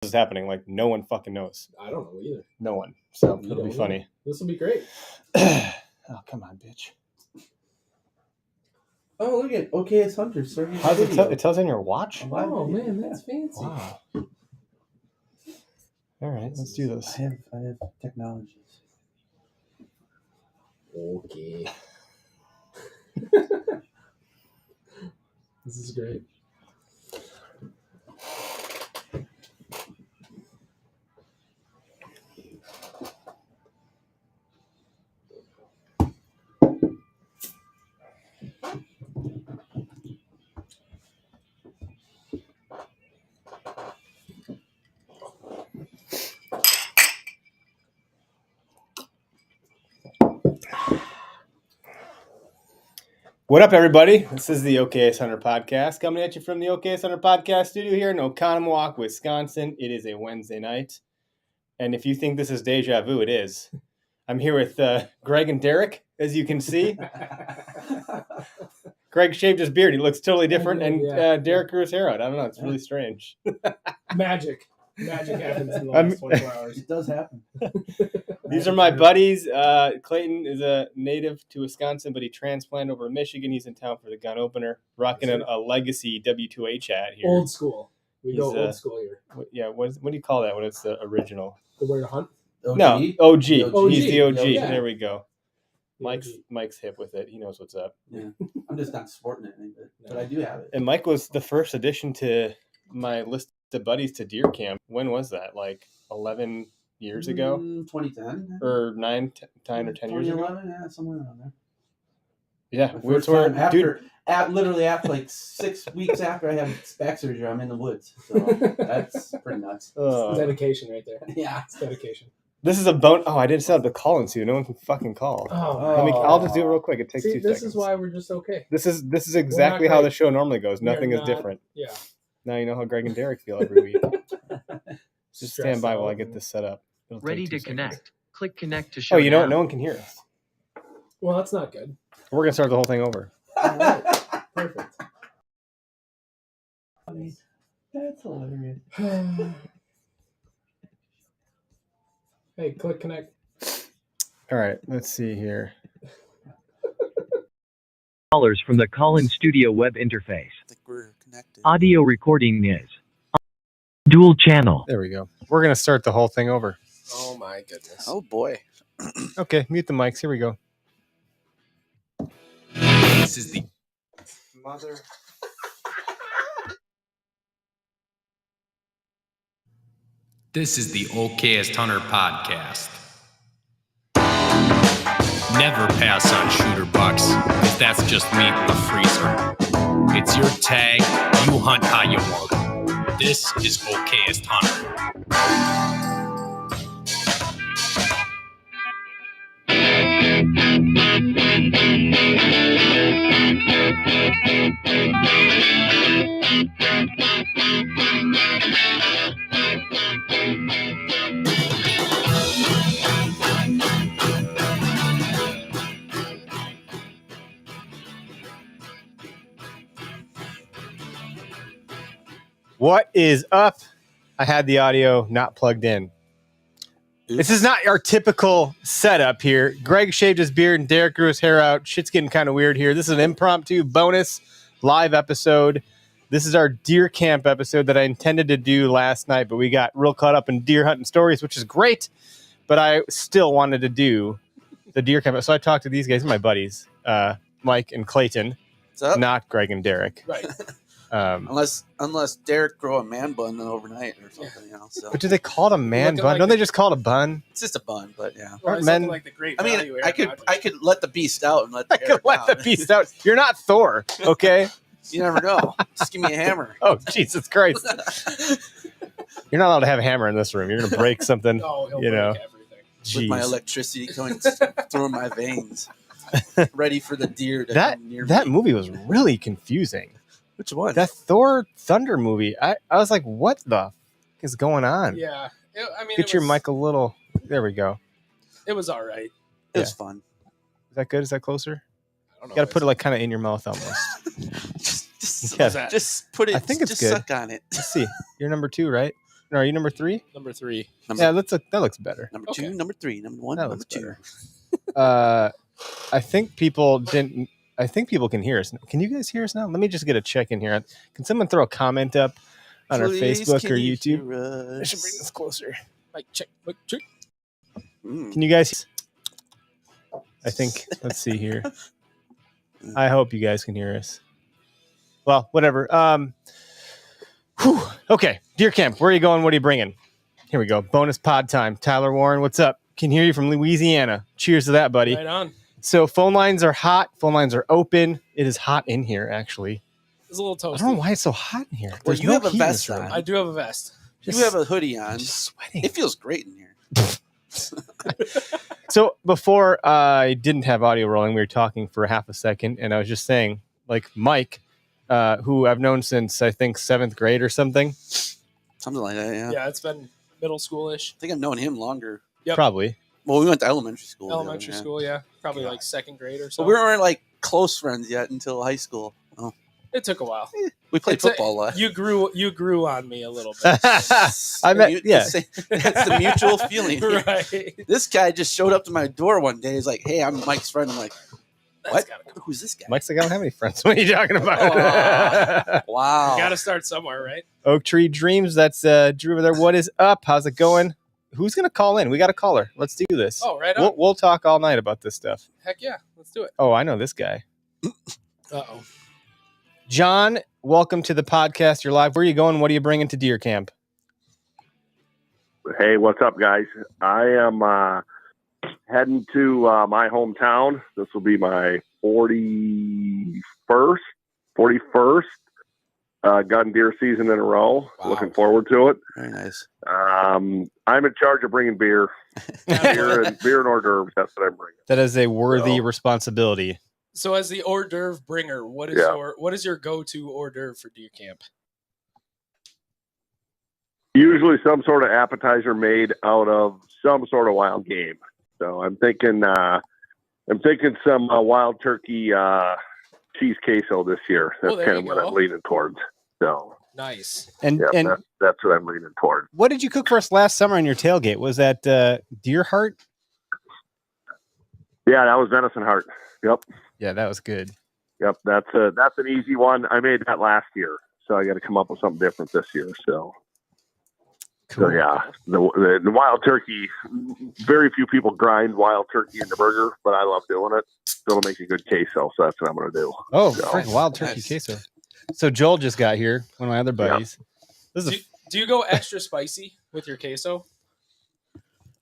is happening. Like, no one fucking knows. I don't know either. No one. So it'll be funny. This will be great. Oh, come on, bitch. Oh, look at OKS Hunter. How's it tell? It tells in your watch? Oh, man, that's fancy. Wow. All right, let's do this. I have technologies. Okay. This is great. What up, everybody? This is the OKS Hunter Podcast, coming at you from the OKS Hunter Podcast studio here in Oconomowoc, Wisconsin. It is a Wednesday night, and if you think this is deja vu, it is. I'm here with Greg and Derek, as you can see. Greg shaved his beard. He looks totally different, and Derek grew his hair out. I don't know. It's really strange. Magic happens in the last 24 hours. It does happen. These are my buddies. Clayton is a native to Wisconsin, but he transplanted over to Michigan. He's in town for the gun opener, rocking a legacy W2H hat here. Old school. We go old school here. What do you call that when it's the original? The Where to Hunt? OG? No, OG. OG. He's the OG. Yeah. There we go. The Mike's hip with it. He knows what's up. Yeah, I'm just not sporting it, but I do have it. And Mike was the first addition to my list of buddies to deer camp. When was that? Like 11 years ago? 2010? Or 9 or 10 years ago? 2011, yeah, somewhere around there. Yeah. My first time literally after like 6 weeks after I had back surgery, I'm in the woods. So that's pretty nuts. It's dedication right there. Yeah. It's dedication. This is a bone. Oh, I didn't set up the call-in too. No one can fucking call. I'll just do it real quick. It takes 2 seconds. This is why we're just okay. This is exactly how the show normally goes. Nothing is different. Yeah. Now you know how Greg and Derek feel every week. Just stand by while I get this set up. It'll Ready take 2 to seconds. connect. Click connect to show. Oh, you know what? now. No one can hear us. Well, that's not good. We're gonna start the whole thing over. All right. Perfect. That's hilarious. Hey, click connect. All right, let's see here. Callers from the call-in studio web interface. I think we're connected. Audio recording is dual channel. There we go. We're gonna start the whole thing over. Oh my goodness. Oh boy. Okay, mute the mics. Here we go. This is the Mother. This is the OKS Hunter Podcast. Never pass on shooter bucks, because that's just meat in the freezer. It's your tag, you hunt how you want. This is OKS Hunter. What is up? I had the audio not plugged in. This is not our typical setup here. Greg shaved his beard and Derek grew his hair out. Shit's getting kind of weird here. This is an impromptu bonus live episode. This is our deer camp episode that I intended to do last night, but we got real caught up in deer hunting stories, which is great. But I still wanted to do the deer camp. So I talked to these guys, my buddies, Mike and Clayton, What's up? not Greg and Derek. Right. Unless Derek grow a man bun overnight or something, So But do they call it a man Looking bun? like Don't they just call it a bun? it's just a bun, but yeah. Or Men- something like the Great I mean, Value I could let the beast out and let the I hair could let the down. beast out. You're not Thor, okay? You never know. Just give me a hammer. Oh, Jesus Christ. You're not allowed to have a hammer in this room. You're going to break something. Oh, he'll You break know. everything. With my Jeez. electricity going through my veins, ready for the deer to That come near that me. movie was really confusing. Which one? That Thor Thunder movie, I was like, what the f- is going on? Yeah. Get your mic a little. There we go. It was all right. It was fun. Is that good? Is that closer? I don't know. You got to put it like kind of in your mouth almost. Just Yeah. that? just put it. I think it's just good. suck on it. Let's see. You're number 2, right? No, are you number 3? Number 3. Yeah, that looks better. Number Okay. 2, number 3, number 1, That number looks 2. better. I think people can hear us. Can you guys hear us now? Let me just get a check in here. Can someone throw a comment up on our Please, Facebook can or you YouTube? hear I should bring us? this closer. Mic check. Mic check. Mm. Can you guys? I think. Let's see here. I hope you guys can hear us. Well, whatever. Okay, Deer Camp. Where are you going? What are you bringing? Here we go. Bonus pod time. Tyler Warren, what's up? Can hear you from Louisiana. Cheers to that, buddy. Right on. So phone lines are hot. Phone lines are open. It is hot in here, actually. It's a little I toasty. don't know why it's so hot in here. Well, There's you no have a heat in vest this room. on. I do have a vest. You have a hoodie on. Just sweating. It feels great in here. So before I didn't have audio rolling, we were talking for half a second, and I was just saying, like Mike, who I've known since I think 7th grade or something. Something like that, yeah. Yeah, it's been middle school-ish. I think I've known him longer. Yep. Probably. Well, we went to elementary school. Elementary together, yeah. school, yeah. Probably like 2nd grade or so. But we weren't like close friends yet until high school. Oh, It took a while. we played It's a- football a lot. You grew on me a little bit. I met, You- yeah. That's the mutual feeling. Right. This guy just showed up to my door one day. He's like, "Hey, I'm Mike's friend." I'm like, That's "What? gotta go. Who's this guy?" Mike's like, I don't have any friends. What are you talking about? Wow. Got to start somewhere, right? Oak Tree Dreams. That's Drew over there. What is up? How's it going? Who's gonna call in? We got a caller. Let's do this. Oh, right on. We'll talk all night about this stuff. Heck yeah. Let's do it. Oh, I know this guy. Uh-oh. John, welcome to the podcast. You're live. Where are you going? What are you bringing to Deer Camp? Hey, what's up, guys? I am heading to my hometown. This will be my 41st gun deer season in a row. Wow. Looking forward to it. Very nice. I'm in charge of bringing beer and hors d'oeuvres. That's what I'm bringing. That is a worthy So- responsibility. So as the hors d'oeuvre bringer, what is Yeah. your go-to hors d'oeuvre for Deer Camp? Usually some sort of appetizer made out of some sort of wild game. So I'm thinking some wild turkey cheese queso this year. That's there kind of you what go. I'm leaning towards. So Nice. And yeah, and that's what I'm leaning towards. what did you cook for us last summer on your tailgate? Was that deer heart? Yeah, that was venison heart. Yep. Yeah, that was good. Yep. That's an easy one. I made that last year, so I got to come up with something different this year. So yeah, the wild turkey. Very few people grind wild turkey in the burger, but I love doing it. It'll make a good queso, so that's what I'm going to do. Oh, So- frick, wild turkey Nice. queso. So Joel just got here, one of my other buddies. This is Do you go extra spicy with your queso?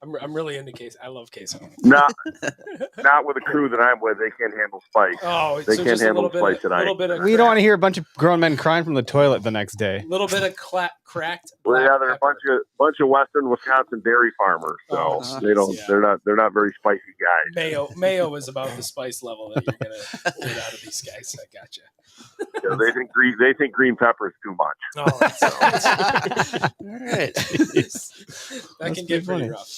I'm really into queso. I love queso. Not with the crew that I'm with. They can't handle spice. Oh, They so can't just a handle little bit, spice a tonight. little bit of we don't want to hear a bunch of grown men crying from the toilet the next day. little bit of cracked. Well, black yeah, they're a pepper. bunch of Western Wisconsin dairy farmers, so Oh, they don't. yeah. They're not very spicy guys. Mayo is about the spice level that you're gonna get out of these guys. I gotcha. You know, they think green pepper is too much. Oh, that's- All right. that That's can get pretty pretty funny. rough.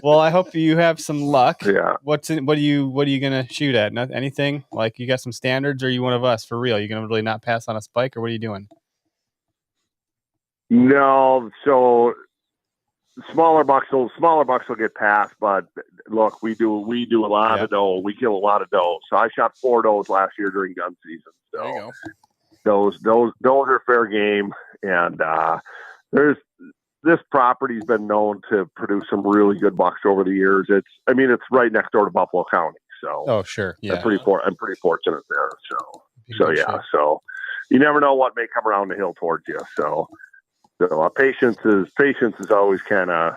Well, I hope you have some luck. Yeah. What are you gonna shoot at? Not anything? Like you got some standards, or are you one of us for real? You gonna really not pass on a spike, or what are you doing? No, so smaller bucks will get passed, but look, we do a lot Yeah. of doe. We kill a lot of doe. So I shot 4 does last year during gun season. There you So go. those are fair game, and this property's been known to produce some really good bucks over the years. It's right next door to Buffalo County, so Oh, sure, yeah. I'm pretty fortunate there. So Good yeah, shit. so you never know what may come around the hill towards you. So patience is always kind of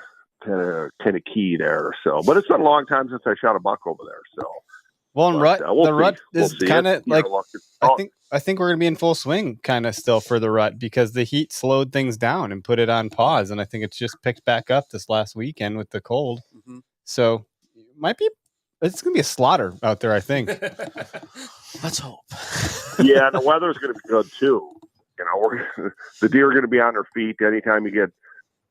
key there. So, but it's been a long time since I shot a buck over there. So, Well, and but, rut, we'll the see. rut We'll is see. kind of You know, like look, I think we're gonna be in full swing, kind of still for the rut because the heat slowed things down and put it on pause, and I think it's just picked back up this last weekend with the cold. Mhm. So, it's gonna be a slaughter out there. I think. Let's hope. yeah, and the weather's going to be good too. You know, the deer are going to be on their feet. Anytime you get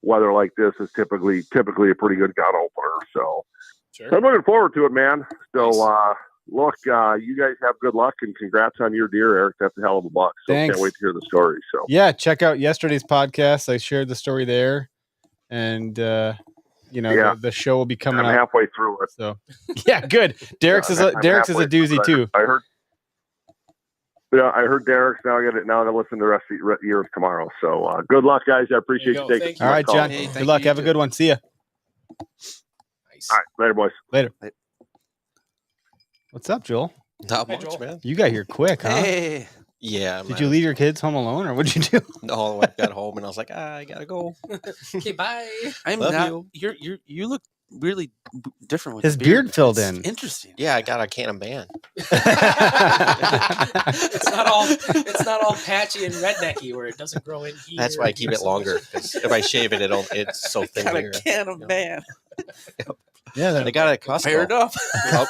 weather like this, is typically a pretty good gun opener. So Sure. I'm looking forward to it, man. So look, you guys have good luck and congrats on your deer, Eric. That's a hell of a buck. So Thanks. can't wait to hear the story. So Yeah, check out yesterday's podcast. I shared the story there, and Yeah. the show will be coming I'm out. halfway through it. So yeah, good. Derek's is a I'm Derek's is a halfway through doozy it. too. I heard. Yeah, I heard Derek's. Now I got it. Now I'm gonna listen to the rest of yours tomorrow. So good luck, guys. I appreciate There you you go. taking. Thank you. All right, my call. John. Hey, Good thank luck. you, Have a too. good one. See ya. Nice. All right, later, boys. Later. What's up, Joel? Not Hi, much, Joel. man. You got here quick, huh? Hey, Yeah. Did you leave your kids home alone, or what'd you do? No, I got home and I was like, I gotta go. Okay, bye. I'm Love not. you. You look really different with His the beard filled It's in. Interesting. Yeah, I got a can of man. It's not all patchy and rednecky where it doesn't grow in here. That's why I keep it longer. 'Cause if I shave it, it's so thin Got here. a can of Yeah. man. Yeah, I got it at Costco. Fair enough.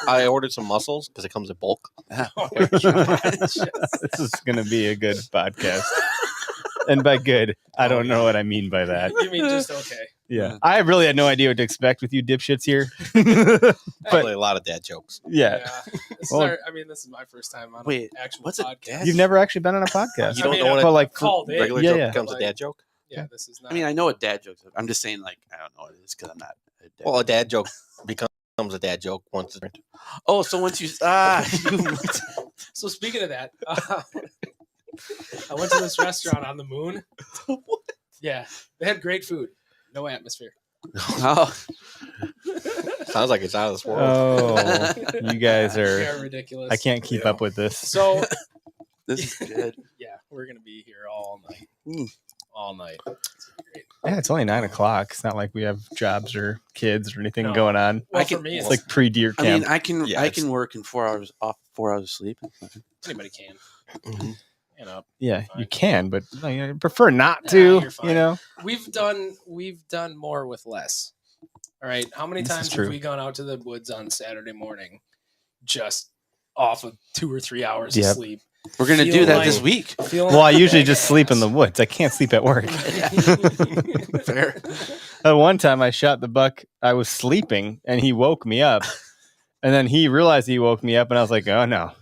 I ordered some mussels because it comes in bulk. Oh my gosh. this is gonna be a good podcast. And by good, I don't know what I mean by that. You mean just okay? Yeah, I really had no idea what to expect with you dipshits here. Probably a lot of dad jokes. Yeah, This Well- this is my first time on Wait, an actual what's a podcast. dad you've never actually been on a podcast. You don't I mean, know what But a like, called in. regular Yeah, joke yeah. becomes Like- a dad joke? Yeah, this is not. I mean, I know what dad jokes are. I'm just saying, like, I don't know what it is because I'm not a dad. Well, a dad joke becomes a dad joke once it's Oh, so once you So speaking of that, I went to this restaurant on the moon. Yeah, they had great food, no atmosphere. oh, sounds like it's out of this world. Oh, you guys They're are. ridiculous. I can't keep up with this. So this is good. yeah, we're gonna be here all night. Mm. All night. It's great. Yeah, it's only 9:00. It's not like we have jobs or kids or anything No. going on. Well, I for can- me, It's it's like pre-deer I camp. mean, I can Yeah, I it's- can work in 4 hours off, 4 hours of sleep. anybody can. Mhm. You know, Yeah, fine. you can, but I prefer not Nah, to. you're fine. You know, we've done more with less. All right, how many This is times true. have we gone out to the woods on Saturday morning, just off of 2 or 3 hours Yep. of sleep? We're gonna Feel do that like- this week. Feeling well, I like usually a just sleep in the badass. woods. I can't sleep at work. Fair. One time I shot the buck. I was sleeping and he woke me up, and then he realized he woke me up, and I was like, "Oh no!"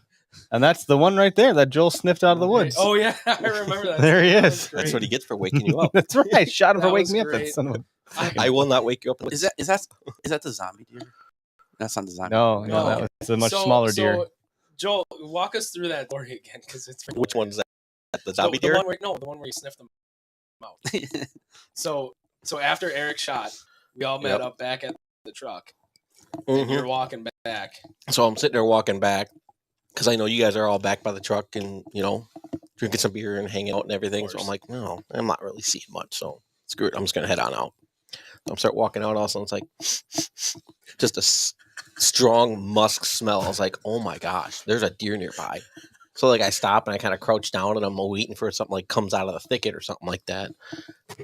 And that's the one right there that Joel sniffed out of the woods. Oh yeah, I remember that. There he That was is. great. That's what he gets for waking you up. That's right. I shot him for That waking was me up. That great. son of a- I will not wake you up. Is that the zombie deer? That's not the zombie. No, No. that was a much So- smaller deer. So, Joel, walk us through that story again, because it's Which one's that? The the, zombie the deer? one where the one where you sniffed them out. So after Eric shot, we all met Yep. up back at the truck. And Mhm. you're walking back. So I'm sitting there walking back because I know you guys are all back by the truck and, drinking some beer and hanging out and everything. So I'm like, no, I'm not really seeing much. So screw it. I'm just going to head on out. So I'm start walking out. Also, it's like just a strong musk smell. I was like, oh my gosh, there's a deer nearby. So like I stop and I kind of crouch down and I'm waiting for something like comes out of the thicket or something like that.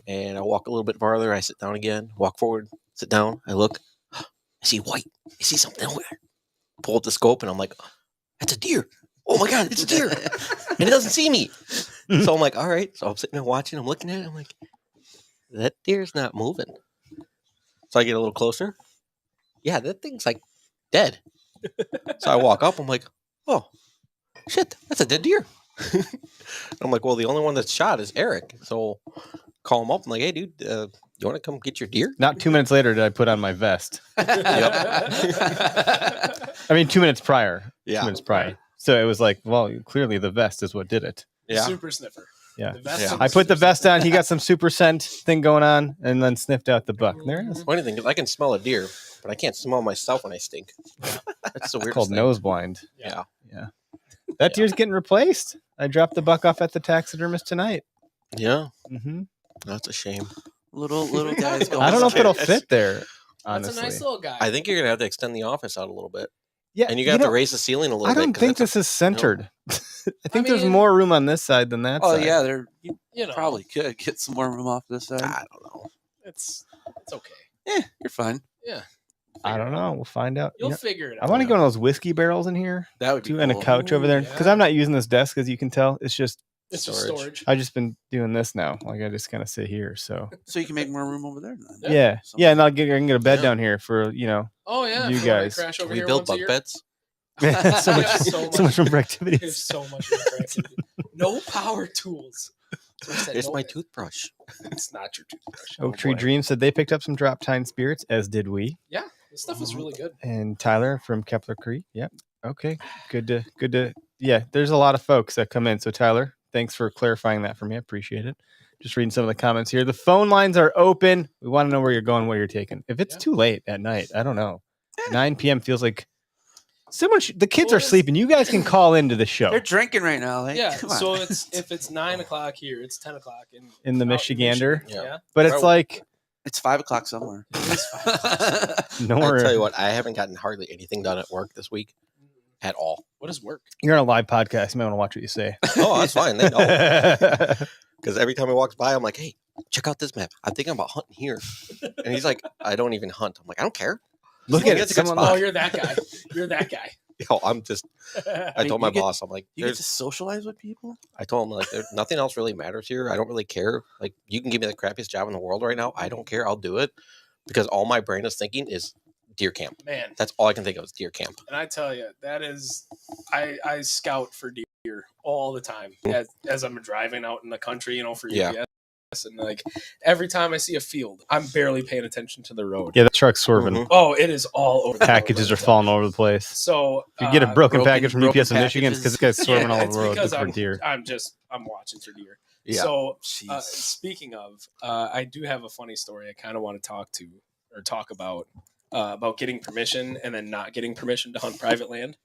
And I walk a little bit farther. I sit down again, walk forward, sit down. I look, I see white. I see something over there. Pull up the scope and I'm like, that's a deer. Oh my God, it's a deer. And it doesn't see me. So I'm like, all right. So I'm sitting there watching. I'm looking at it. I'm like, that deer's not moving. So I get a little closer. Yeah, that thing's like dead. So I walk up. I'm like, oh, shit, that's a dead deer. I'm like, well, the only one that's shot is Eric. So call him up. I'm like, hey, dude, you want to come get your deer? Not 2 minutes later did I put on my vest. I mean, 2 minutes prior. 2 Yeah. minutes prior. So it was like, well, clearly the vest is what did it. Yeah. Super sniffer. Yeah. The vest Yeah. and I put the super vest sniffer. on. He got some super scent thing going on, and then sniffed out the buck. There it is. Funny thing is, I can smell a deer, but I can't smell myself when I stink. That's the weirdest Called thing. nose blind. Yeah. That deer's getting replaced. I dropped the buck off at the taxidermist tonight. Yeah. Hmm That's a shame. little guys going. I don't know if it'll That's- fit there. That's Honestly, a nice little guy. I think you're gonna have to extend the office out a little bit, yeah, and you got to know, raise the ceiling a little I bit. don't 'cause think that's this is centered. I think there's mean- more room on this side than that Oh side. yeah, there you you know, probably could get some more room off this side. I don't know. it's okay. Yeah, you're fine. Yeah, I don't know. We'll find out. you'll You know, figure it I out. want to go on those whiskey barrels in here That would be too, and a cool. couch over there Ooh, because yeah. I'm not using this desk, as you can tell. It's just It's just storage. storage. I've just been doing this now. Like I just kind of sit here. So So you can make more room over there. Then. yeah, So- and I can get a bed Yeah. down here for Oh yeah, You if wanna guys. crash Can over we here build once a bunk year. beds? so much, So so much room for There's activities. so much room for activity. No power tools. So I said, It's no, my toothbrush. It's not your toothbrush. Oak Tree boy. Dream said they picked up some Drop Tine spirits, as did we. Yeah, this stuff is really good. And Tyler from Kepler Creek. Yep. Okay. Good to. Yeah, there's a lot of folks that come in. So Tyler, thanks for clarifying that for me. I appreciate it. Just reading some of the comments here. The phone lines are open. We want to know where you're going, what you're taking. If it's Yeah. too late at night, I don't know. 9 p.m. feels like someone. The kids Well, are sleeping. You guys can call into the show They're drinking right now. Like, Yeah, come on. so if it's 9 o'clock here, it's 10 o'clock in the out Michigander. Michigan. Yeah. But it's like It's 5 o'clock somewhere. It is 5 o'clock. nowhere. I tell you what, I haven't gotten hardly anything done at work this week at all. What is work? You're on a live podcast. You might want to watch what you say. Oh, that's fine. They know. Because every time he walks by, I'm like, hey, check out this map. I'm thinking about hunting here. And he's like, I don't even hunt. I'm like, I don't care. Look Well, at it. that's a good Someone Oh, spot. you're that guy. You're that guy. I'm just, I mean, told my you get- boss, I'm like, You get there's, to socialize with people? I told him, like, nothing else really matters here. I don't really care. Like, you can give me the crappiest job in the world right now. I don't care. I'll do it. Because all my brain is thinking is deer camp. Man, That's all I can think of is deer camp. and I tell you, that is, I scout for deer all the time as I'm driving out in the country, for Yeah. UPS. And like every time I see a field, I'm barely paying attention to the road. Yeah, the truck's swerving. Mhm. Oh, it is all over. The road Packages right are now. falling all over the place. So If you get a broken broken- package from broken UPS in Michigan, it's because this guy's swerving all over it's the road because looking for deer. I'm watching for deer. Yeah. So Jeez. speaking of, I do have a funny story I kind of want to talk about getting permission and then not getting permission to hunt private land.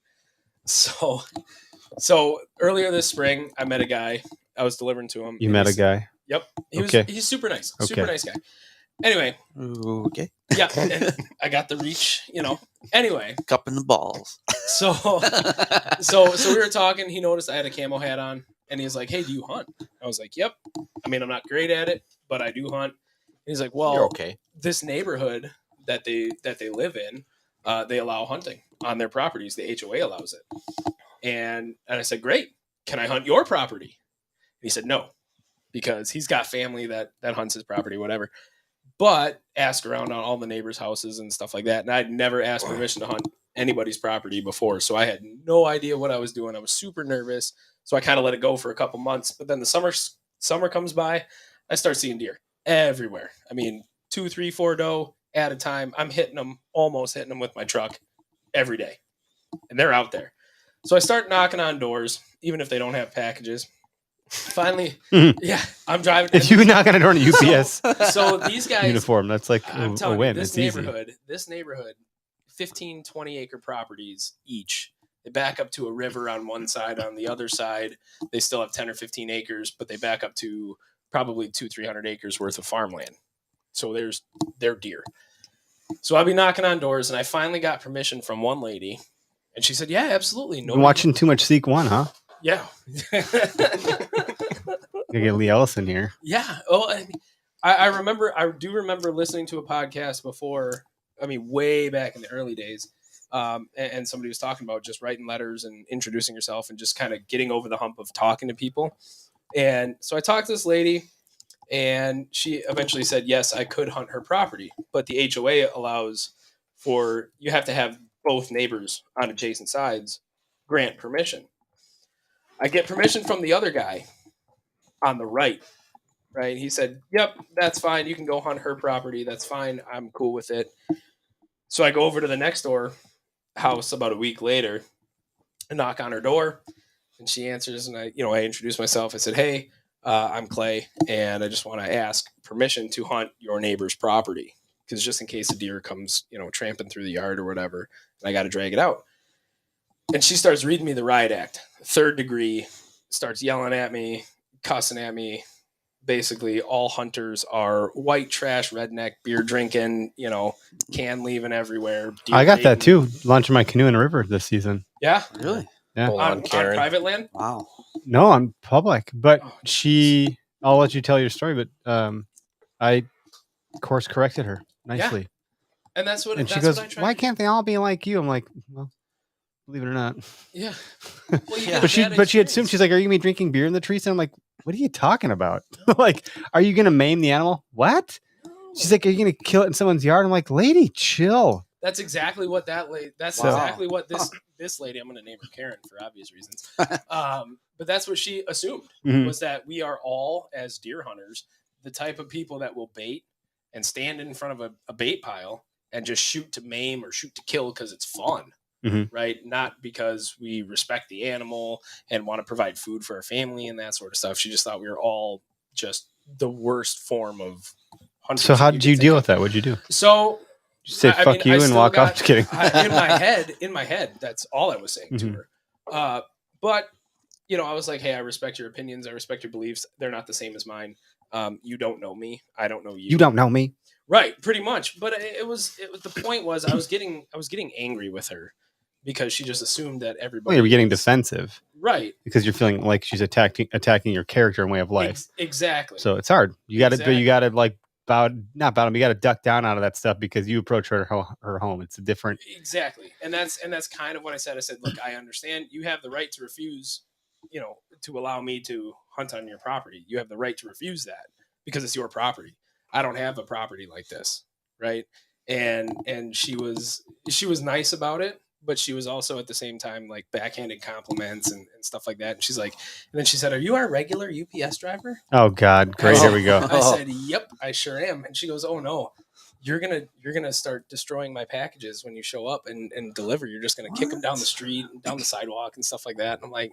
So earlier this spring, I met a guy. I was delivering to him. You and met a he's- guy. Yep. Okay. He's super nice. Okay. Super nice guy. Anyway, Okay. yeah, and I got the reach. Anyway, Cup in the balls. so so we were talking. He noticed I had a camo hat on, and he's like, "Hey, do you hunt?" I was like, "Yep. I mean, I'm not great at it, but I do hunt." And he's like, "Well, You're okay. this neighborhood that they live in, they allow hunting on their properties. The HOA allows it." And I said, "Great. Can I hunt your property?" And he said, "No, because he's got family that hunts his property, whatever." But ask around on all the neighbors' houses and stuff like that. And I'd never asked permission to hunt anybody's property before. So I had no idea what I was doing. I was super nervous. So I kind of let it go for a couple months. But then the summer comes by, I start seeing deer everywhere. I mean, 2, 3, 4 doe at a time. I'm almost hitting them with my truck every day. And they're out there. So I start knocking on doors, even if they don't have packages. Finally, yeah, I'm driving. If you knock on a door in a UPS So these guys, uniform, that's like I'm a telling win. you, It's easy. this neighborhood, 15, 20 acre properties each. They back up to a river on one side. On the other side, they still have 10 or 15 acres, but they back up to probably 200-300 acres worth of farmland. So they're deer. So I'll be knocking on doors, and I finally got permission from one lady, and she said, "Yeah, absolutely." Been watching too much Seek 1, huh? Yeah. Gotta get Lee Ellison here. Yeah. Oh, I do remember listening to a podcast before. I mean, way back in the early days, and somebody was talking about just writing letters and introducing yourself and just kind of getting over the hump of talking to people. And so I talked to this lady, and she eventually said, yes, I could hunt her property, but the HOA allows for you have to have both neighbors on adjacent sides grant permission. I get permission from the other guy on the right. He said, yep, that's fine. You can go hunt her property. That's fine. I'm cool with it. So I go over to the next door house about a week later and knock on her door, and she answers, and I introduce myself. I said, hey, I'm Clay, and I just want to ask permission to hunt your neighbor's property, because just in case a deer comes, tramping through the yard or whatever, and I got to drag it out. And she starts reading me the riot act, 3rd degree, starts yelling at me, cussing at me. Basically, all hunters are white trash, redneck, beer drinking, can leaving everywhere. Deer I got that baiting. too. Launching my canoe in a river this season. Yeah, Really? Yeah. Hold on on, Karen. private land. Wow. No, on public. But Oh, I'll let you tell your story, but I course corrected her nicely. And that's what. And she that's goes, what I tried why to do. can't they all be like you? I'm like, well, believe it or not. Yeah. Well, you get But she that assumed, experience. she's like, are you gonna be drinking beer in the trees? And I'm like, what are you talking about? Like, are you gonna maim the animal? What? She's like, are you gonna kill it in someone's yard? I'm like, lady, chill. That's exactly what that lady. That's Wow. exactly what this lady. I'm going to name her Karen for obvious reasons. But that's what she assumed Mhm. was that we are all, as deer hunters, the type of people that will bait and stand in front of a bait pile and just shoot to maim or shoot to kill because it's fun, Mhm. right? Not because we respect the animal and want to provide food for our family and that sort of stuff. She just thought we were all just the worst form of hunters. So how that did could you think deal of. with that? What'd you do? So Just say I fuck mean, you I and still walk off? got- Just kidding. in my head, that's all I was saying to Mhm. her. But you know, I was like, hey, I respect your opinions, I respect your beliefs. They're not the same as mine. You don't know me, I don't know you. You don't know me. Right, pretty much. But the point was I was getting angry with her because she just assumed that everybody. Well, you're getting was- defensive Right. because you're feeling like she's attacking your character and way of life. Exactly. So it's hard. You got to, Exactly. you got to like not bow. You got to duck down out of that stuff because you approach her home. It's a different. Exactly. And that's kind of what I said. I said, look, I understand you have the right to refuse, you know, to allow me to hunt on your property. You have the right to refuse that because it's your property. I don't have a property like this. Right. And she was nice about it, but she was also at the same time like backhanded compliments and stuff like that. And she's like, and then she said, are you our regular UPS driver? Oh God, great. Here we go. I said, yep, I sure am. And she goes, oh no, you're gonna start destroying my packages when you show up and deliver. You're just gonna kick them down the street, down the sidewalk, and stuff like that. And I'm like,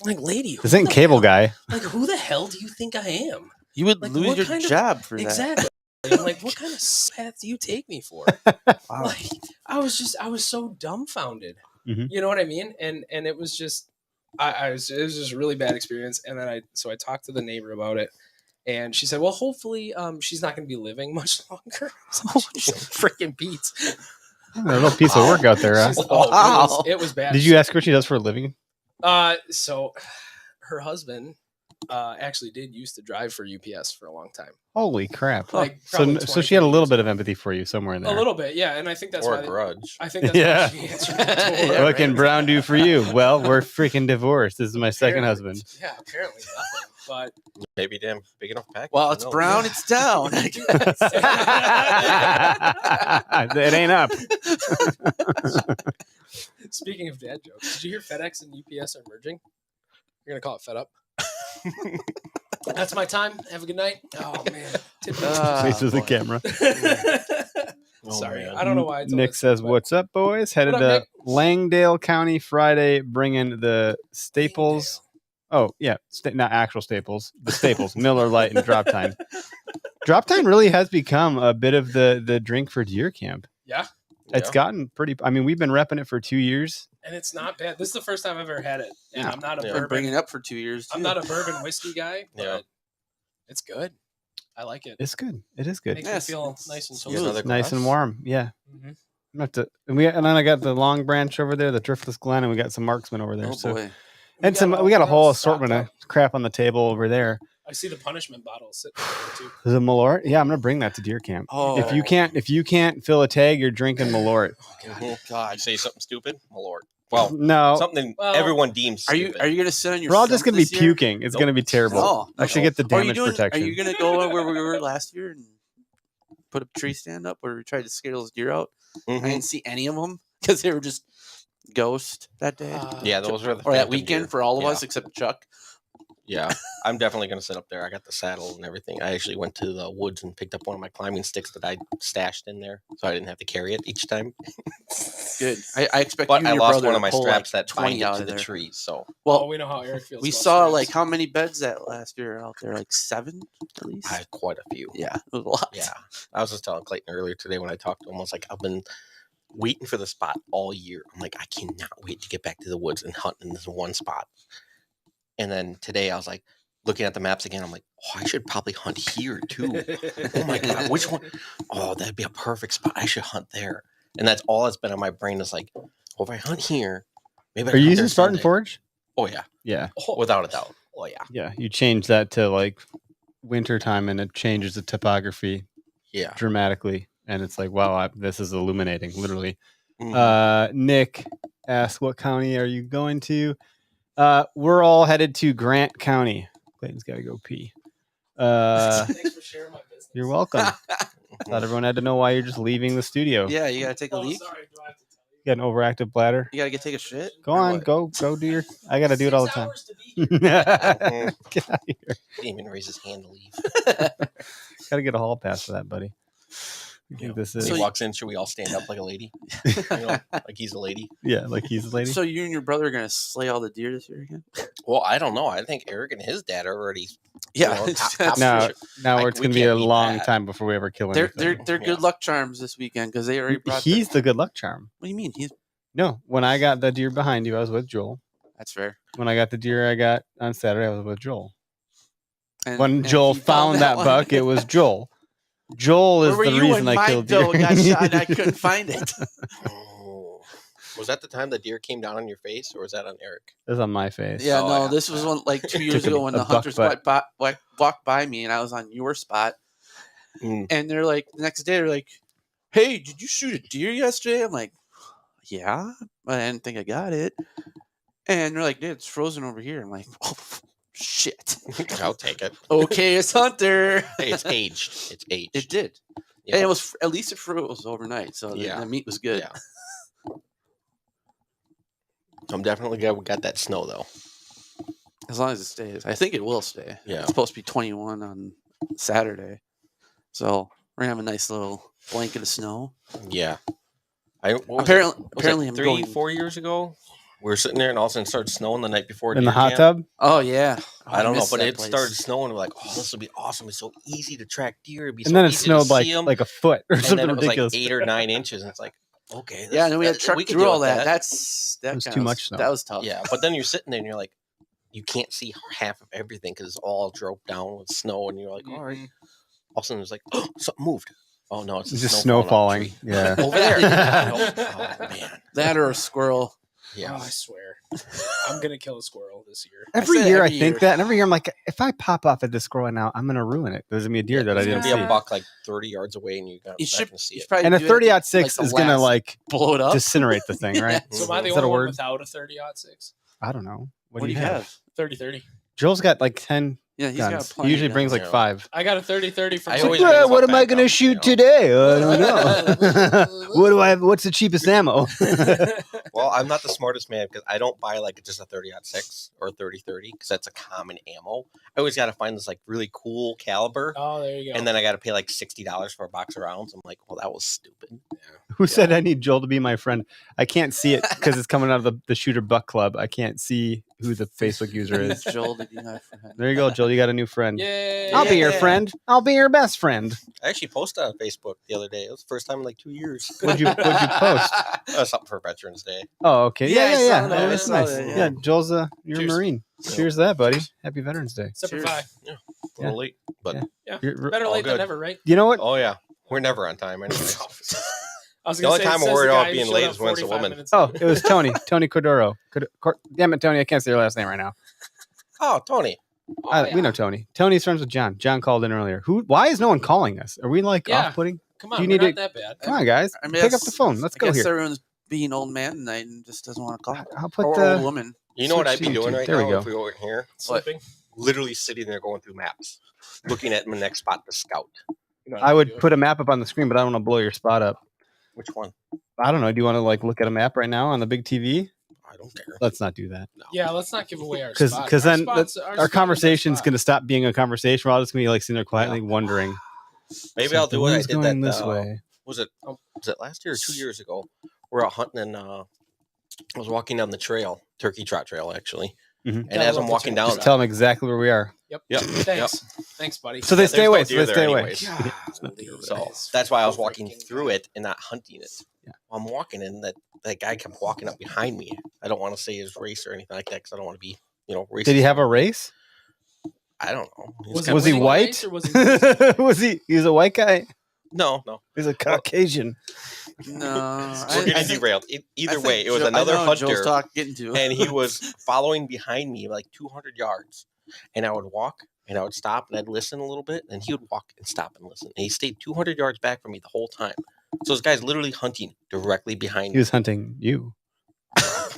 lady, This ain't Cable Guy. Like, who the hell do you think I am? You would Like, lose what your kind of- job for that. Exactly. I'm like, what kind of path do you take me for? Wow. Like, I was so dumbfounded. Mhm. You know what I mean? And it was just, it was just a really bad experience. And then I talked to the neighbor about it, and she said, well, hopefully, she's not going to be living much longer. So she freaking beats. A little piece of work out there. Huh? She's- Wow. it was bad. Did you ask her what she does for a living? So her husband actually did used to drive for UPS for a long time. Holy crap! Like, So probably so she had a 20 little years bit of empathy for you somewhere in there. A little bit, yeah. And I think that's or why a grudge. I think that's Yeah. why she answered the door. What can Brown do for you? Well, we're freaking divorced. This is my second Apparently. husband. Yeah, apparently nothing. But Maybe damn big enough package. Well, who it's knows? brown, it's down. It ain't up. speaking of dad jokes, did you hear FedEx and UPS are merging? You're gonna call it Fed Up. That's my time. Have a good night. Oh man. Face with the camera. Oh, Sorry, man. I don't know why. I told Nick that says, story, but- "What's up, boys? Headed What up, to Nick? Langdale County Friday, bringing the Staples. Oh yeah, not actual Staples. The Staples, Miller Lite, and Drop Time. Drop Time really has become a bit of the drink for deer camp. Yeah, It's gotten pretty. I mean, we've been repping it for 2 years. and it's not bad. This is the first time I've ever had it, and Yeah. I'm not a Yeah. Been bourbon. bringing it up for 2 years. I'm too. not a bourbon whiskey guy, but Yeah. it's good. I like it. It's good. It is good. Makes Yes, me feel it's nice and smooth. Get another Nice and glass? warm. Yeah. Mhm. I'm have to, and then I got the Long Branch over there, the Driftless Glen, and we got some Marksman over there. Oh so boy. and we got a whole assortment of crap on the table over there. I see the punishment bottle sitting there too. The Malort, yeah, I'm gonna bring that to deer camp. Oh, If you can't fill a tag, you're drinking Malort. God, you say something stupid, my lord. Well, No, something Well, everyone deems. Are you stupid. gonna sit on your? we're all just stump gonna be this year? puking. It's Nope. gonna be terrible. Oh, I should get the Are you damage doing? protection. Are you gonna go where we were last year and put a tree stand up where we tried to scare those deer out? Mhm. I didn't see any of them because they were just ghost that day. Yeah, those were the or that phantom weekend deer. for all of Yeah. us except Chuck. Yeah, I'm definitely gonna sit up there. I got the saddle and everything. I actually went to the woods and picked up one of my climbing sticks that I stashed in there, so I didn't have to carry it each time. Good. I expect But you and I your lost brother one to of my pull, straps like, that bind 20 it out to of the there. tree. So Well, Well, we know how Eric feels. we about saw straps. like how many beds that last year out there? Like 7 at least. I had quite a few. Yeah, it was a lot. Yeah, I was just telling Clayton earlier today when I talked to him, I was like, I've been waiting for the spot all year. I'm like, I cannot wait to get back to the woods and hunt in this one spot. And then today I was like, looking at the maps again, I'm like, oh, I should probably hunt here too. Oh my God, which one? Oh, that'd be a perfect spot. I should hunt there. And that's all that's been on my brain is like, well, if I hunt here, maybe I Are can you hunt using there Spartan Sunday. Forge? Oh yeah, Yeah, without a doubt. Oh yeah, yeah. You change that to like winter time, and it changes the topography yeah. dramatically. And it's like, wow, this is illuminating, literally. Mhm. Nick asked, what county are you going to? We're all headed to Grant County. Clayton's got to go pee. Thanks for sharing my business. You're welcome. Thought everyone had to know why you're just leaving the studio. Yeah, you gotta take a Oh, leak. sorry. Do I have to tell you? You got an overactive bladder. You gotta take a shit. Go or on, what? go do your. I gotta do it all the 6 time. hours to be here. Get out of here. Didn't even raise his hand to leave. Gotta get a hall pass for that, buddy. You think this is? He So walks in, should we all stand up like a lady? You know, like he's a lady. Yeah, like he's a lady. So you and your brother are gonna slay all the deer this year again? Well, I don't know. I think Eric and his dad are already. Yeah, now, now Like, it's we gonna be can't a beat long that. time before we ever kill they're anything. they're good Yeah. luck charms this weekend because they already brought. He's the good luck charm. What do you mean? He's No, when I got the deer behind you, I was with Joel. that's fair. When I got the deer I got on Saturday, I was with Joel. And, When and Joel he found that one. buck, it was Joel. Joel is Where were the you reason when I my killed deer. doe got shot and I couldn't find it? Oh. Was that the time the deer came down on your face, or was that on Eric? It was on my face. Yeah, Oh, no, yeah. this was one like 2 years Took ago when a the buck hunters butt. walked by me and I was on your spot, Mm. and they're like the next day they're like, "Hey, did you shoot a deer yesterday?" I'm like, "Yeah, but I didn't think I got it." And they're like, "Dude, it's frozen over here." I'm like, "Oh shit." I'll take it. Okay, it's Hunter. Hey, it's aged. It's aged. It did, Yeah. and it was at least it froze overnight, so Yeah. the meat was good. Yeah. I'm definitely glad we got that snow though. As long as it stays, I think it will stay. Yeah. It's supposed to be 21 on Saturday, so we're gonna have a nice little blanket of snow. Yeah. What was Apparently, it? apparently, I'm 4 years ago. We were sitting there, and all of a sudden it started snowing the night before. In the deer hot camp. tub? Oh yeah, I don't know, missed but that it place. started snowing. We're like, "Oh, this will be awesome! It's so easy to track deer. It'd be And so then it easy to snowed see 'em." like a foot or and something then it was ridiculous. like 8 or 9 inches, and it's like, okay, Yeah, and then we had to that- truck we could through deal all with that. That was kinda too much snow. That was tough. Yeah, but then you're sitting there and you're like, you can't see half of everything because it's all draped down with snow, and you're like, all right. All of a sudden, it's like, oh, something moved. Oh no, it's It's the just snow falling off falling. the tree. Yeah. Over there. Oh man. That or a squirrel. Yeah. Oh, I swear, I'm gonna kill a squirrel this year. Every say year I every think year. that, and every year I'm like, if I pop off at this squirrel now, I'm gonna ruin it. There's gonna be a deer that I There's didn't gonna be see. a buck like 30 yards away, and you're You not should, gonna see you it. should probably And a do it 30 at, six the is gonna last- like blow it up. disintegrate the thing, right? So am I the Is that a only one word? without a 30-06? I don't know. What do you have? 30-30. Joel's got like 10 Yeah, he's guns. got plenty. He usually of brings guns. like Yeah. 5. I got a 30-30 from. I Chick- always bring this what up am I back gonna up, shoot you know. today? I don't know. What do I have? What's the cheapest ammo? Well, I'm not the smartest man because I don't buy like just a 30-06 or a 30-30 because that's a common ammo. I always got to find this like really cool caliber, Oh, there you go. and then I got to pay like $60 for a box of rounds. I'm like, well, that was stupid. Who said I need Joel to be my friend? I can't see it because it's coming out of the Shooter Buck Club. I can't see who the Facebook user is. Joel, did you have for him? There you go, Joel. You got a new friend. Yay! I'll be your Yeah. friend. I'll be your best friend. I actually posted on Facebook the other day. It was the first time in like 2 years. What'd you post? Something for Veterans Day. Oh, okay. Yeah, I Yeah, saw yeah, that. yeah. I That's saw nice. that, Yeah, yeah. Joel's you're Cheers. a Marine. Yeah. Cheers to that, buddy. Happy Veterans Day. Semper Cheers. Fi. A little late, but Yeah. Better all late than good. never, right? You know what? oh yeah, we're never on time anyway. I was The gonna only say, time it I'm says worried the about guy who being showed late up is when it's a 45 woman. minutes Oh, late. it was Tony Cordero. Damn it, Tony. I can't say your last name right now. Oh, Tony. Oh, yeah. We know Tony. Tony's friends with John. John called in earlier. Why is no one calling us? Are we like Yeah. off-putting? Come on, Do you we're need not that bad. Come on, guys. I mean, Pick up that's- the phone. Let's I go guess here. everyone's being old man tonight and just doesn't want to call. I'll put Or the. old woman. You know what Switch I'd be to doing YouTube. right There we now go. if we weren't here? Slipping. Literally sitting there going through maps, looking at my next spot to scout. You know I how to would do it. put a map up on the screen, but I don't want to blow your spot up. Which one? I don't know. Do you want to like look at a map right now on the big TV? I don't care. Let's not do that. No. Yeah, let's not give away our Because spot. then spots- our spot is conversation's our going to stop being a conversation. We're all just going to be like sitting there quietly wondering. Maybe So I'll the do what I wind's did going that. this way. Was it last year or 2 years ago? We're out hunting and I was walking down the trail, Turkey Trot Trail actually. Mhm. And Gotta as love I'm the walking turkey down, Just tell them exactly where we are. Yep. Yep. Thanks. Thanks, buddy. So they Yeah, stay there's away. no So deer they there stay away. anyways. So that's why I was walking through it and not hunting it. Yeah. I'm walking and that guy kept walking up behind me. I don't want to say his race or anything like that because I don't want to be, racist. Did he have a race? I don't know. Was he winning a white? race or was he- Was he? He was a white guy. No. He's a Caucasian. No, We're getting derailed. Either think way, it was Joe- I another know what Joel's hunter. getting to. And he was following behind me like 200 yards. And I would walk and I would stop and I'd listen a little bit. And he would walk and stop and listen. And he stayed 200 yards back from me the whole time. So this guy's literally hunting directly behind He me. was hunting you.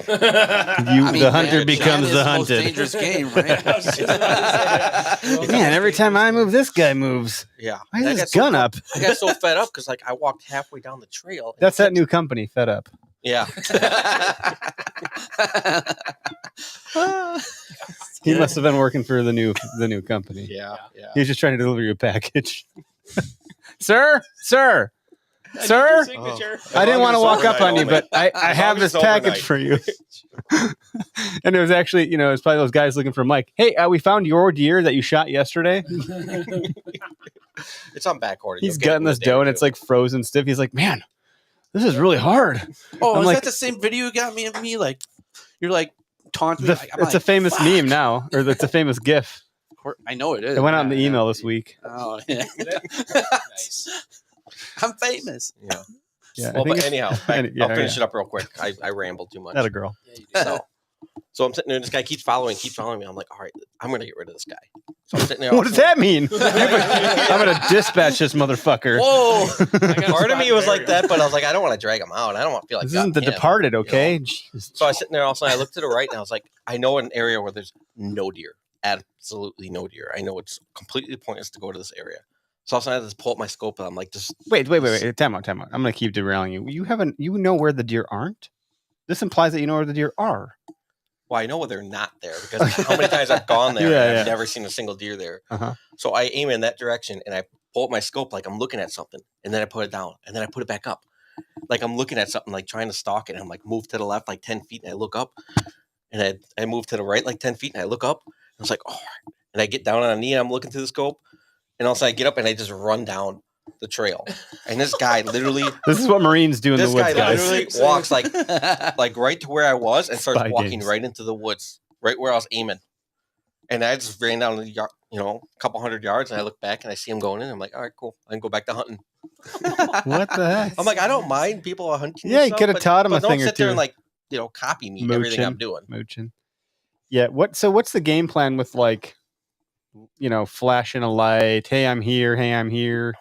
The hunter becomes China's the most hunted. dangerous game, right? I was just about to say that. Man, every time I move, this guy moves. Yeah. Why And I is got his so gun fu- up? I got so fed up because like I walked halfway down the trail. and That's he that new company, Fed Up. Yeah. He must have been working for the new company. Yeah. Yeah. He was just trying to deliver you a package. Sir, I need your sir. signature. I didn't want to walk up on you, overnight but I have as this it's package overnight. for you. And it was actually, it's probably those guys looking for Mike. Hey, we found your deer that you shot yesterday. It's on back order. He's You'll get it gutting in a this day or dough, and two. it's like frozen stiff. He's like, man, this is really hard. Oh, I'm is like- that the same video you got me of me? Like, you're like taunting me. I'm It's a like, famous "Fuck." meme now, or it's a famous GIF. I know it is. It went out in the Yeah, email yeah. this week. Oh, yeah. Nice. I'm famous. Yeah. Yeah, Well, I think but it's- anyhow, yeah, I'll finish yeah. it up real quick. I rambled too much. That a girl. Yeah, you do. So I'm sitting there, and this guy keeps following me. I'm like, all right, I'm gonna get rid of this guy. So I'm sitting there. What does that mean? I'm gonna dispatch this motherfucker. Whoa. Part of me was like that, but I was like, I don't want to drag him out. I don't want to feel like This isn't The gutting him, Departed, you know? okay? Jeez. So I was sitting there, all of a sudden I looked to the right, and I was like, I know an area where there's no deer, absolutely no deer. I know it's completely pointless to go to this area. So all of a sudden I just pull up my scope, and I'm like, just Wait. Time out. I'm gonna keep derailing you. You know where the deer aren't? This implies that you know where the deer are. well, I know where they're not there because how many times I've gone there Yeah, and I've yeah. never seen a single deer there. Uh-huh. So I aim in that direction and I pull up my scope like I'm looking at something, and then I put it down, and then I put it back up, like I'm looking at something, like trying to stalk it. And I'm like, move to the left like 10 feet, and I look up, and I move to the right like 10 feet, and I look up, and I was like, oh, and I get down on a knee, and I'm looking through the scope, and also I get up and I just run down the trail, and this guy literally, This is what Marines do in this the woods, guy guys. literally walks like right to where I was and starts Spy walking games. right into the woods, right where I was aiming. And I just ran down the yard, a couple hundred yards, and I look back and I see him going in. I'm like, all right, cool. I can go back to hunting. What the heck? I'm like, I don't mind people hunting. Yeah, and you stuff, coulda but- taught 'em but a thing or Don't sit there two. and copy me in everything I'm Mooching. doing. Mooching. Yeah. So what's the game plan with flashing a light? Hey, I'm here. Hey, I'm here.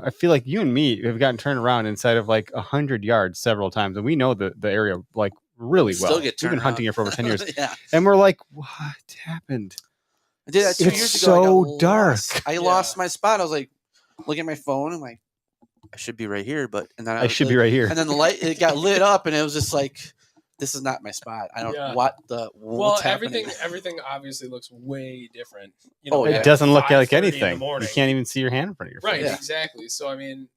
I feel like you and me have gotten turned around inside of 100 yards several times, and we know the area really Still well. get We've been turned hunting around. here for over 10 years, Yeah. and we're like, what happened? I did that 2 It's years ago. I so got dark. lost. I lost my spot. I was like, looking at my phone. I'm like, I should be right here, but and then I should be right here. And then the light it got lit up, and it was just like, this is not my spot. I don't Yeah. what's Well, happening. everything obviously looks way different. Oh, yeah. It doesn't look like 5:30 in the anything. You morning. can't even see your hand in front of your Right, face. Yeah. exactly. So I mean,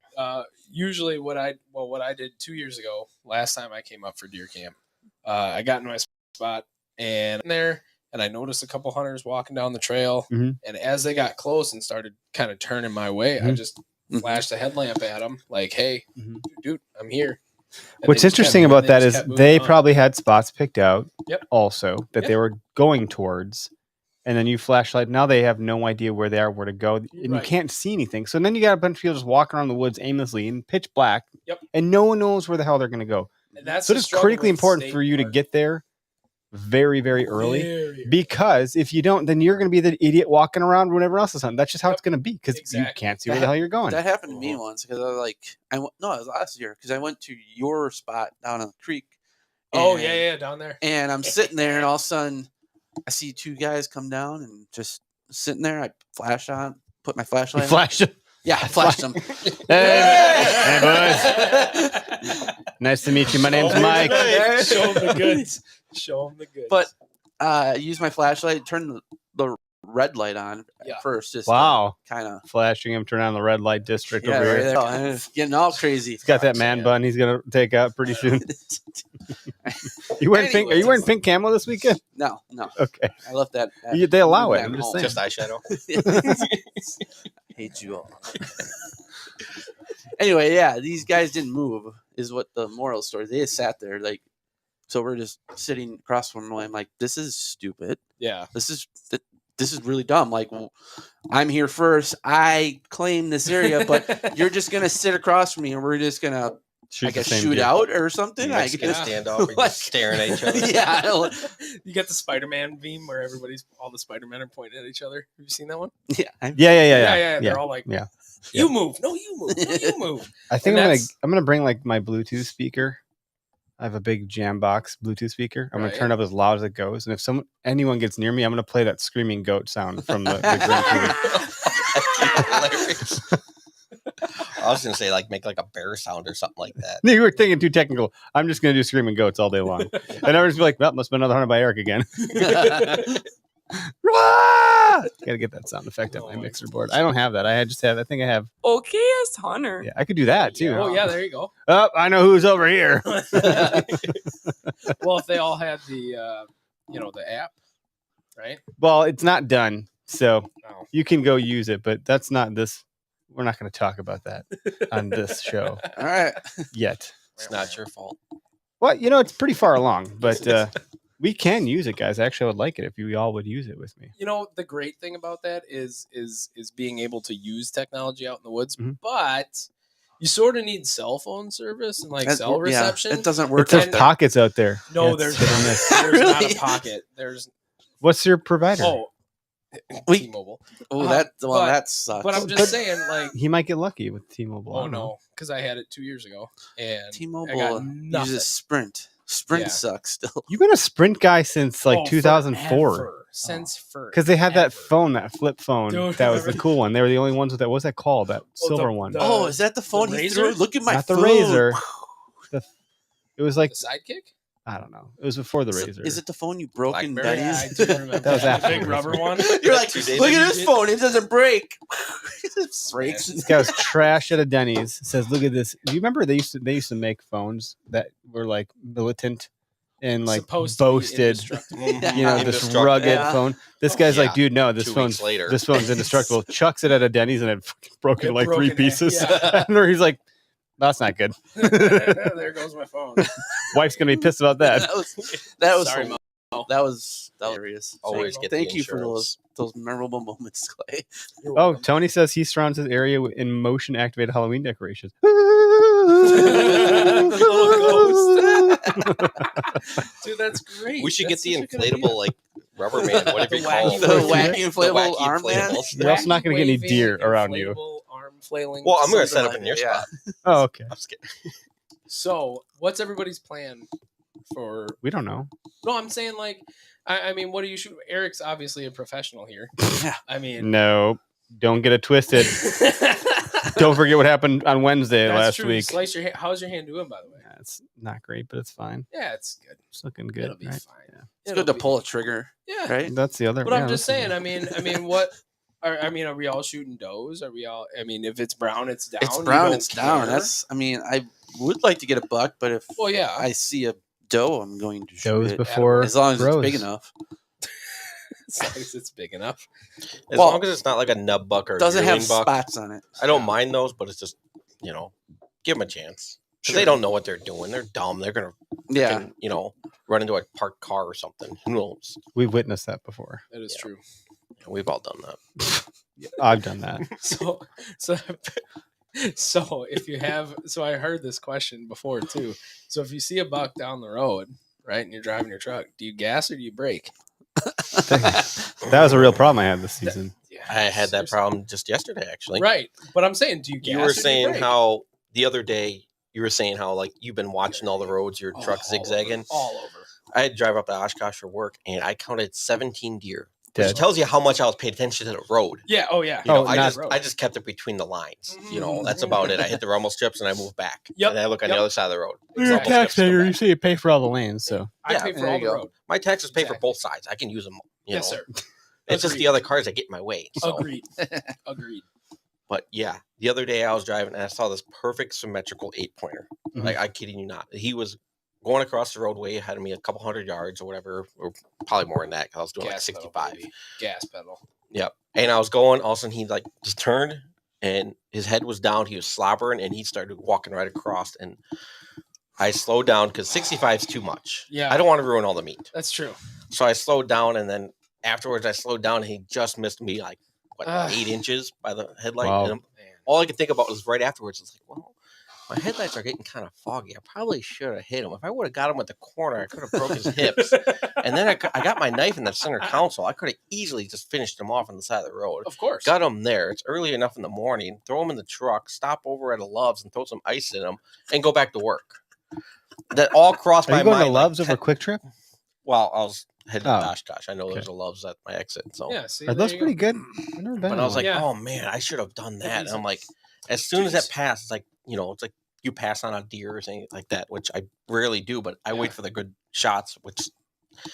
usually what I did 2 years ago, last time I came up for deer camp, I got in my spot and there, and I noticed a couple hunters walking down the trail, Mhm. and as they got close and started kind of turning my way, I Mhm. just flashed a headlamp at them, like, "Hey, Mhm. dude, I'm here." And What's they just interesting kept- about they that just is kept moving they on. probably had spots picked out Yep. also that they Yep. were going towards. And then you flashlight. Now they have no idea where they are, where to go, and you Right. can't see anything. So then you got a bunch of people just walking around the woods aimlessly in pitch black, Yep. and no one knows where the hell they're going to go. And that's So the it's struggle critically with important state for you to park. get there very, very early. Very Because if you don't, then you're going to be the idiot walking around when everyone else is hunting. That's just how Yep. it's going to be because you Exactly. can't see where the hell you're going. That happened to me once because I was like, it was last year because I went to your spot down on the creek. Oh and- yeah, down there. And I'm sitting there, and all of a sudden, I see two guys come down and just sitting there. I flash on, put my You flashlight. on. flash it. Yeah, I flashed them. Hey, boys. Nice to meet you. My name's Mike. Show them the goods. Show them the goods. But I used my flashlight, turned the red light on Yeah. at first. Just Wow. kind of. Flashing him, turn on the red light district Yeah, over right here. there. Oh, it's getting all crazy. He's got that man Yeah. bun he's going to take out pretty soon. You wearing pink? Are you wearing pink camo this weekend? No. Okay. I left that. They allow it. at I'm just home. saying. Just eyeshadow. Hate you all. Anyway, yeah, these guys didn't move. Is what the moral of the story. They just sat there like. So we're just sitting across from them. I'm like, this is stupid. yeah, This is really dumb. Like, well, I'm here first. I claim this area, but you're just gonna sit across from me, and we're just gonna, I guess, shoot out or something. I Mexican guess. standoff. We're just staring at each other. Yeah, I don't- you got the Spider-Man meme where all the Spider-Men are pointing at each other. Have you seen that one? yeah. Yeah. They're all like, Yeah. you move, no, you move, no, you move. I think And I'm that's- gonna bring like my Bluetooth speaker I have a big Jambox Bluetooth speaker. I'm gonna Right. turn up as loud as it goes, and if anyone gets near me, I'm gonna play that screaming goat sound from the Grand Hilarious. I was gonna say like make like a bear sound or something like that. You were thinking too technical. I'm just gonna do screaming goats all day long, and everyone's be like, "Well, must be another hunted by Eric again." Gotta get that sound effect on my mixer board. I don't have that. I think I have. Okayest Hunter. Yeah, I could do that too. Oh yeah, there you go. Oh, I know who's over here. Well, if they all had the the app, right? Well, it's not done, so Oh. you can go use it, but that's not this. We're not going to talk about that on this show All right. yet. It's not your fault. Well, it's pretty far along, but we can use it, guys. Actually, I would like it if you all would use it with me. The great thing about that is being able to use technology out in the woods, Mhm. but you sort of need cell phone service and That- cell yeah, reception. it doesn't work. It's there's like that. pockets out there. No, Yeah, there's it's hit or not. miss. There's not a Really? pocket. There's What's your provider? We- T-Mobile. Oh, but- that sucks. But I'm just saying, like, He might get lucky with T-Mobile. I oh don't know. no, because I had it 2 years ago, and I got T-Mobile nothing. uses Sprint. Sprint Yeah. sucks still. You've been a Sprint guy since like Oh, 2004. forever. Since first. Because they had that phone, that flip phone. Dude, that was the remember- cool one. They were the only ones with that. What was that called? That silver one. the- Oh, is that the phone he Razor? threw? Look at my Not the phone. Razor. It was like The Sidekick. I don't know. It was before the Is it- Razor. Is it the phone you broke in Blackberry? Yeah, Denny's? I do remember That was the after big the rubber Razor. one. You're like, 2 days look at ago. this phone. It doesn't break. It breaks. This guy was trash at a Denny's. Says, "Look at this." Do you remember they used to make phones that were like militant and like Supposed to be boasted? indestructible. This Indestructible. rugged Yeah. phone. This Oh, guy's yeah. like, dude, no, 2 weeks later. this phone's indestructible. Chucks it at a Denny's and it fucking broken It in like broke 3 in half, pieces. yeah. And he's like, that's not good. There goes my phone. Wife's gonna be pissed about that. that was Sorry, so- Mo. that was hilarious. Always Thank- get Thank the you for insurance. those memorable moments, Clay. You're Oh, welcome. Tony says he surrounds his area in motion activated Halloween decorations. The little ghost. Dude, that's great. We should That's get the such a good inflatable like rubber man, whatever you The call wacky- it. The wacky inflatable wacky arm man? inflatables. You're also not gonna get any Wacky deer waving, around you. inflatable arm flailing. Well, I'm going to something set up like in your that. yeah. spot. Oh, okay. I'm just kidding. So, what's everybody's plan for? We don't know. No, I'm saying like, I mean, what do you shoot? Eric's obviously a professional here. Yeah. I mean, No, don't get it twisted. Don't forget what happened on Wednesday That's last true. week. Slice your hand. How's your hand doing, by the way? Yeah, it's not great, but it's fine. Yeah, it's good. It's looking good. It'll be right? fine. Yeah. It's It'll good to be- pull a trigger, Yeah, right? That's the other. but yeah, I'm just that's- saying. I mean, what? Are we all shooting does? Are we all? I mean, if it's brown, it's down. It's You brown, don't it's down. care? That's. I mean, I would like to get a buck, but if Well, yeah. I see a doe, I'm going to shoot Shows it. before As long as rows. it's big enough. as long as it's big enough. As Well, long as it's not like a nub buck or a Doesn't have yearling buck, spots on it. I don't mind those, but it's just, give them a chance. Because they don't know what they're doing. They're dumb. They're going to, Yeah. run into a parked car or something. Who knows? We've witnessed that before. That is true. We've all done that. I've done that. So if you have, so I heard this question before too. So if you see a buck down the road, right, and you're driving your truck, do you gas or do you brake? That was a real problem I had this season. Yeah, I had that seriously. problem just yesterday, actually. Right, but I'm saying, do you gas? You or were do saying brake? how the other day, like, you've been watching all the roads, your Oh, truck all over, zigzagging. all over. I had to drive up to Oshkosh for work, and I counted 17 deer. Dead. Which tells you how much I was paying attention to the road. Yeah. Oh yeah. You know, Oh, I not- just kept it between the lines. Mhm. That's about it. I hit the rumble strips and I moved back. Yep, And I look on yep. the other side of the road. You're a Rumble strips, go taxpayer. You back. say you pay for all the lanes, so I Yeah, pay for there all you the go. road. My taxes pay for Exactly. both sides. I can use them. Yes, sir. It's just Agreed. the other cars that get in my way. So. Agreed. Agreed. But yeah, the other day I was driving and I saw this perfect symmetrical 8-pointer. Mhm. Like, I'm kidding you not. He was going across the roadway ahead of me a couple hundred yards or whatever, or probably more than that because I was doing like Gas pedal, 65. baby. Gas pedal. Yep. And I was going, all of a sudden he like just turned and his head was down. He was slobbering and he started walking right across. And I slowed down because 65 is too much. Yeah. I don't want to ruin all the meat. That's true. So I slowed down and then afterwards I slowed down and he just missed me like, what, Ugh. 8 inches by the headlight. Wow. And Man. all I could think about was right afterwards. It's like, well, my headlights are getting kind of foggy. I probably should have hit him. If I would have got him at the corner, I could have broke his hips. And then I got my knife in the center console. I could have easily just finished him off on the side of the road. Of course. Got him there. It's early enough in the morning. Throw him in the truck. Stop over at a Love's and throw some ice in him, and go back to work. that all crossed Are my you going mind. to Love's over Quick Trip? Well, I was heading to Oh. Oshkosh. I know there's a Love's at my exit. So, Yeah, see, Are there those you pretty go. good? I've never been. but I was like, Yeah. oh man, I should have done that. And I'm decent. like, as soon as that Jeez. passed, it's like, it's like you pass on a deer or something like that, which I rarely do, but I wait for the good shots, which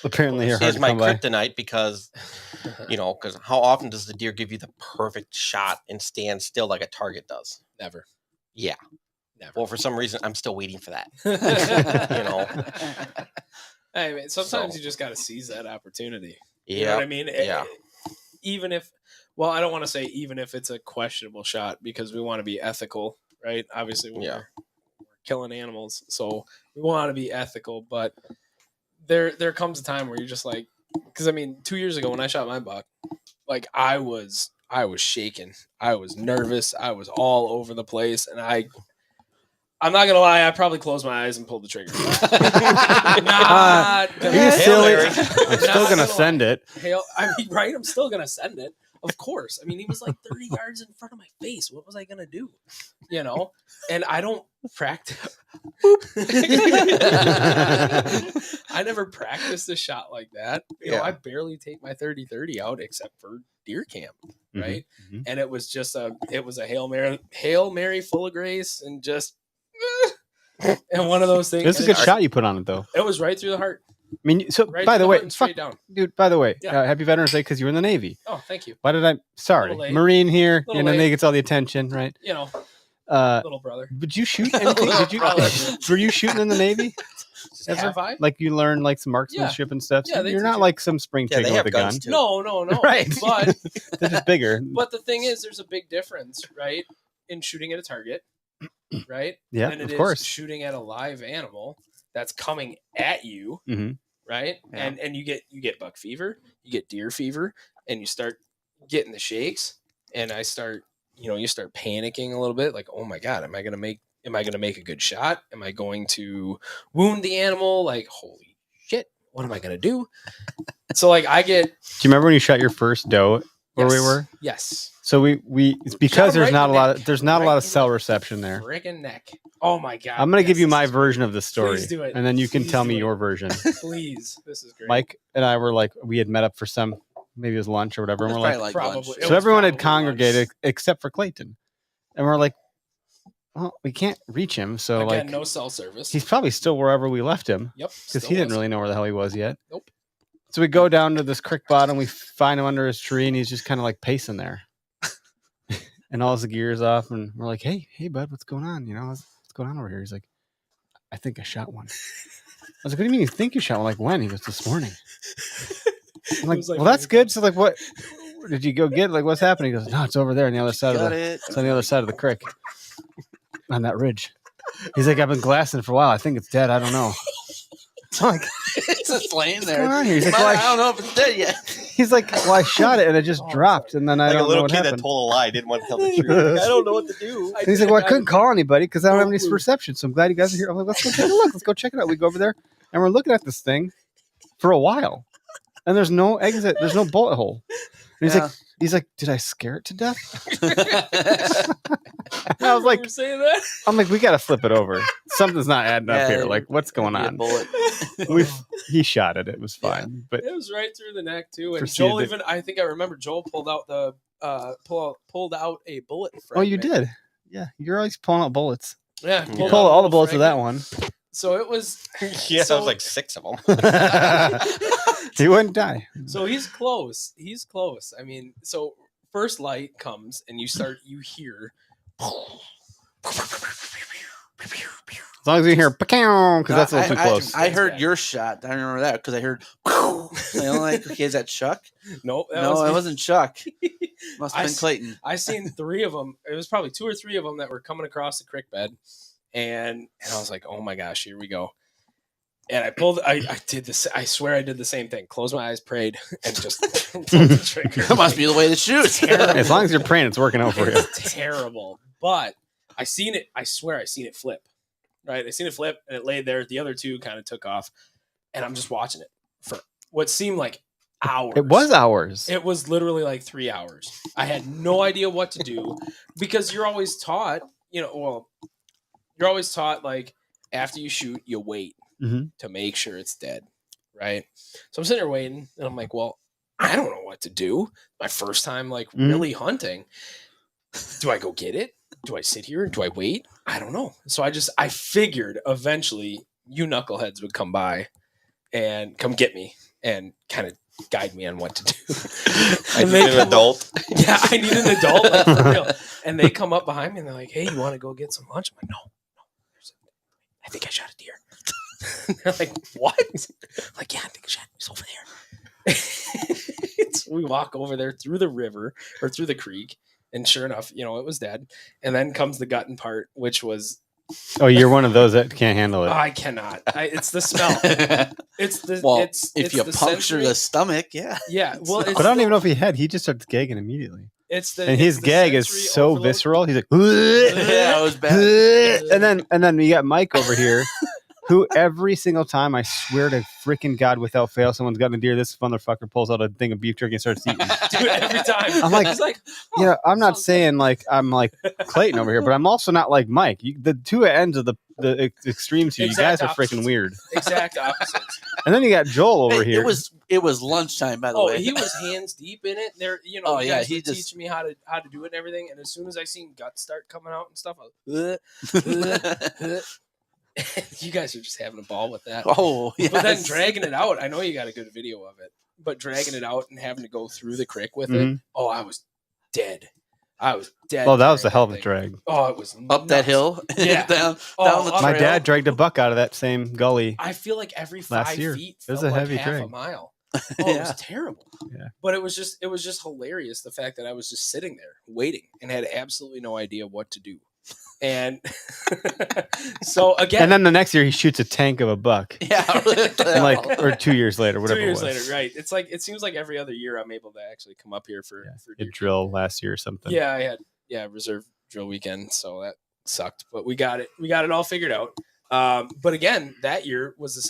apparently you're hard is to my come by. kryptonite because, because how often does the deer give you the perfect shot and stand still like a target does? Never. Yeah. Never. Well, for some reason, I'm still waiting for that. Hey, man, sometimes So- you just got to seize that opportunity. Yeah. You know what I mean? Yeah. Even if, well, I don't want to say even if it's a questionable shot because we want to be ethical, right? Obviously, we're killing animals, so we want to be ethical. But there comes a time where you're just like, because I mean, 2 years ago when I shot my buck, like I was shaking, I was nervous, I was all over the place, and I'm not gonna lie, I probably closed my eyes and pulled the trigger. Not Are gonna- you silly? Mary. I'm still Not gonna gonna send it. I mean, right? I'm still gonna send it, of course. I mean, he was like 30 yards in front of my face. What was I gonna do? And I don't practice. I never practiced a shot like that. I barely take my 30-30 out except for deer camp, right? Mhm. And it was just a Hail Mary full of grace and just and one of those things. It was a good shot you put on it, though. It was right through the heart. I mean, so Right by through the heart way, and straight down. dude. By the way, Yeah. Happy Veterans Day because you were in the Navy. Oh, thank you. Why did I? Sorry, Little late. Marine here. Little late. They gets all the attention, right? Little brother. Did you shoot anything? Little Did you? brother. Were you shooting in the Navy? Have I? Like you learned like some marksmanship and stuff. Yeah, they You're teach not you. like some spring Yeah, they chicken have with a gun. guns too. No. Right. But They're just bigger. but the thing is, there's a big difference, right, in shooting at a target, right? Yeah, and it of is course. shooting at a live animal that's coming at you, Mhm. right? Yeah. And you get buck fever, you get deer fever, and you start getting the shakes. And I start, you start panicking a little bit, like, oh my god, am I gonna make a good shot? Am I going to wound the animal? Like, holy shit, what am I gonna do? So like I get Do you remember when you shot your first doe where we yes, were? Yes. So we it's because him there's right not in a the lot neck. of there's not a Right lot in of the cell reception there. Friggin' neck. Oh my god. I'm gonna give yes, you my this is version of the story, Please do it. and then you can Please tell do me it. your version. great. Please. This is great. Mike and I were like, we had met up for some, maybe it was lunch or whatever, and It's we're like, probably like Probably. lunch. It so was everyone had probably lunch. congregated except for Clayton, and we're like, well, we can't reach him, so Again, like, no cell service. he's probably still wherever we left him Yep. because still he didn't was. really know where the hell he was yet. Nope. So we go down to this creek bottom, we find him under his tree, and he's just kind of like pacing there. And all his gear's off, and we're like, hey, bud, what's going on? What's going on over here? He's like, I think I shot one. I was like, what do you mean you think you shot one? Like, when? He goes, this morning. I'm like, was like well, that's really good. So, like, what did you go get? Like, what's happening? He goes, no, it's over there on the other side of Got the, it. it's on the other side of the creek, on that ridge. He's like, I've been glassing it for a while. I think it's dead. I don't know. So I'm like, It's just laying what's there. going on here? He's like, But well, I don't know if it's dead yet. he's like, well, I shot it and it just Oh, dropped, and then I Like a don't know little what kid happened. that told a lie, didn't want to tell the truth. Like, I don't know what to do. And he's like, well, I couldn't call anybody because I don't have any No clue. reception. So I'm glad you guys are here. I'm like, let's go take a look. Let's go check it out. We go over there and we're looking at this thing for a while. And there's no exit. There's no bullet hole. And he's like, did I scare it to death? And I was like, You were saying that? I'm like, we got to flip it over. Something's not adding up Yeah, here. Like, what's going Be a on? bullet. He shot it. It was fine. But It was right through the neck too. And Proceeded Joel to- even I think I remember Joel pulled out pulled out a bullet oh, you fragment. did. Yeah, you're always pulling out bullets. Yeah. You pulled pulled out a all the little bullets with that fragment. one. So it was Yeah, So- it was like 6 of them. He wouldn't die. so he's close. He's close. I mean, so first light comes and you hear As long as you hear because that's a little too close. I heard your shot. I remember that because I heard. I'm like, okay, is that Chuck? Nope. that No, was it me. wasn't Chuck. Must I have been s- Clayton. I seen 3 of them. It was probably 2 or 3 of them that were coming across the creek bed, and I was like, "Oh my gosh, here we go!" And I pulled. I did this. I swear I did the same thing. Closed my eyes, prayed, and just pulled the trigger. That must be the way to shoot. As long as you're praying, it's working out for you. It's terrible. But I seen it. I swear I seen it flip. Right, I seen it flip, and it laid there. The other 2 kind of took off, and I'm just watching it for what seemed like hours. It was hours. It was literally like 3 hours. I had no idea what to do because you're always taught, you're always taught like after you shoot, you wait Mhm. to make sure it's dead, right? So I'm sitting there waiting, and I'm like, well, I don't know what to do. My first time, like, Mhm. really hunting. Do I go get it? Do I sit here? Do I wait? I don't know. So I figured eventually you knuckleheads would come by and come get me and kind of guide me on what to do. I And need they an come- adult. Yeah, I need an adult, like, for real. And they come up behind me and they're like, "Hey, you want to go get some lunch?" I'm like, "No. I think I shot a deer." They're like, "What?" I'm like, "Yeah, I think I shot. It's over there." So we walk over there through the river or through the creek, and sure enough, it was dead. And then comes the gutting part, which was Oh, you're one of those that can't handle it. I cannot. It's the smell. It's the Well, it's if it's you the puncture sensory- the stomach, yeah. yeah. Well, it's But I don't the- even know if he had. He just starts gagging immediately. It's the And his it's the gag is sensory so overload. visceral. He's like, Yeah, it was bad. and then you got Mike over here, who every single time, I swear to freaking God, without fail, someone's gotten a deer. This motherfucker pulls out a thing of beef jerky and starts eating. Dude, every time. I'm like, He's like, oh, Yeah, I'm not sounds saying like I'm like Clayton over here, but I'm also not like Mike. The two ends of the extremes here, Exact you guys are freaking opposites. weird. exact opposites. And then you got Joel over Hey, here. It was lunchtime, by the Oh, way. he was hands deep in it. There, Oh, you yeah, guys he were just- teaching me how to do it and everything. And as soon as I seen guts start coming out and stuff, I was, you guys are just having a ball with that. Oh, yeah. But then dragging it out, I know you got a good video of it, but dragging it out and having to go through the creek with it, Mhm. oh, I was dead. I was dead. Well, that was a carrying hell of a thing. drag. Oh, it was up that nuts. hill, Yeah. down Oh, the up- My trail. dad dragged a buck out of that same gully. I feel like every Last 5 year. feet It was felt a like heavy half a drag. mile. Oh, it was Yeah. terrible. Yeah. But it was just hilarious the fact that I was just sitting there waiting and had absolutely no idea what to do. And so again, And then the next year he shoots a tank of a buck. Yeah, And like or 2 years later, whatever 2 years it was. later, right? It's like it seems like every other year I'm able to actually come up here for A deer drill last year or something. Yeah, I had reserve drill weekend, so that sucked. But we got it all figured out. But again, that year was the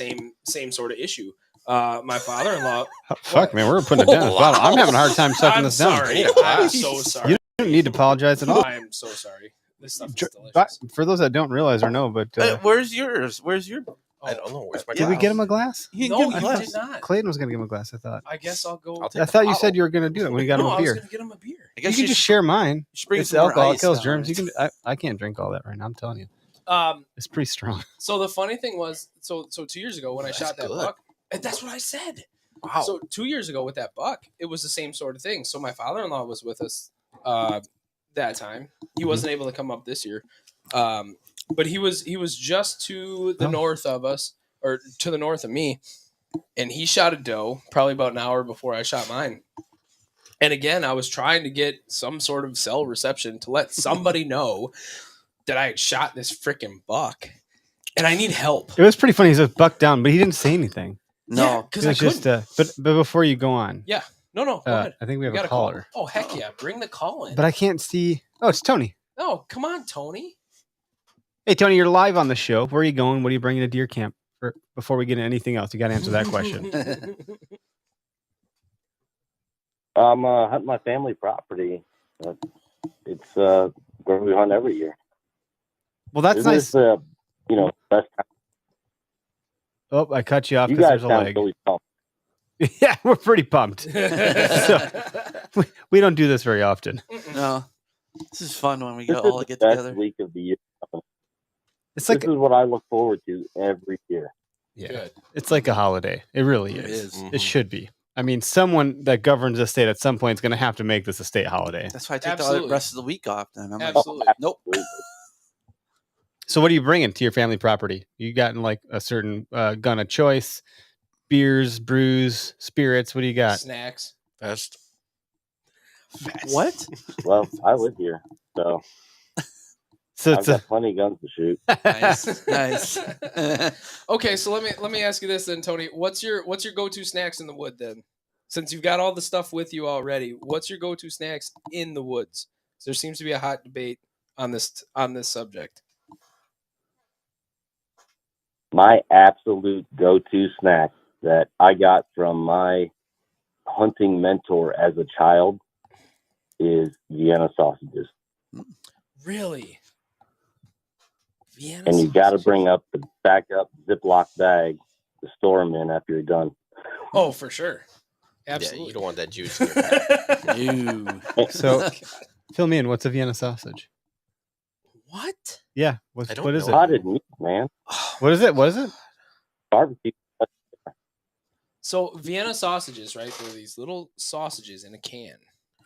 same sort of issue. My father-in-law. Fuck, man, we're putting it down. Wow. I'm having a hard time sucking I'm this down. sorry. I'm so sorry. You don't need to apologize at all. I'm so sorry. This stuff is But delicious. for those that don't realize or know, but Where's yours? Where's your? I don't know. Where's my did we glass? get him a glass? You No, can you give me did not. Clayton was going to give him a glass, I thought. I guess I'll go. I'll take I the thought you bottle. said you were going to do it when we got him no, a I was beer. going to get him a beer. I You guess can just share mine. should bring It's some more alcohol. It ice kills down germs. it. You can. I can't drink all that right now. I'm telling you, it's pretty strong. So the funny thing was, so 2 years ago when I That's shot that good. buck, and that's what I said. Wow. So 2 years ago with that buck, it was the same sort of thing. So my father-in-law was with us that time. He wasn't able to come up this year, but he was just to the Oh. north of us, or to the north of me, and he shot a doe probably about an hour before I shot mine. And again, I was trying to get some sort of cell reception to let somebody know that I had shot this freaking buck, and I need help. It was pretty funny. He said buck down, but he didn't say anything. No, because It I was couldn't. just. But before you go on, No, go ahead. I think we have We a got a call. caller. Oh heck yeah! Bring the call in. But I can't see. Oh, it's Tony. No, come on, Tony. Hey, Tony, you're live on the show. Where are you going? What are you bringing to deer camp? Before we get into anything else, you got to answer that question. I'm hunting my family property. It's where we hunt every year. Well, that's Isn't nice. this, best time? Oh, I cut you off You because guys there's a sound leg. really pumped. Yeah, we're pretty pumped. We don't do this very often. no. This is fun when we This go is all the get best together. week of the year. It's like This is what I look forward to every year. yeah, Good. it's like a holiday. It really It is. is. It should be. I mean, someone that governs the state at some point is going to have to make this a state holiday. That's why I take Absolutely. the rest of the week off. Then I'm Absolutely. like, nope. Absolutely. So, what are you bringing to your family property? You gotten like a certain gun of choice, beers, brews, spirits. What do you got? Snacks. Best. What? Well, I live here, so So I've it's a, got plenty of guns to shoot. Nice, nice. Okay, so let me ask you this then, Tony. What's your go-to snacks in the wood then? Since you've got all the stuff with you already, what's your go-to snacks in the woods? There seems to be a hot debate on this subject. My absolute go-to snack that I got from my hunting mentor as a child is Vienna sausages. Really? Vienna and you got to sausages. bring up the backup Ziploc bag to store them in after you're done. Oh, for sure. Yeah, Absolutely. you don't want that juice in your pack. Ew. So, fill me in. What's a Vienna sausage? What? Yeah. I don't What is know. it? Potted meat, man. What is it? What is it? Barbecue. So Vienna sausages, right? They're these little sausages in a can.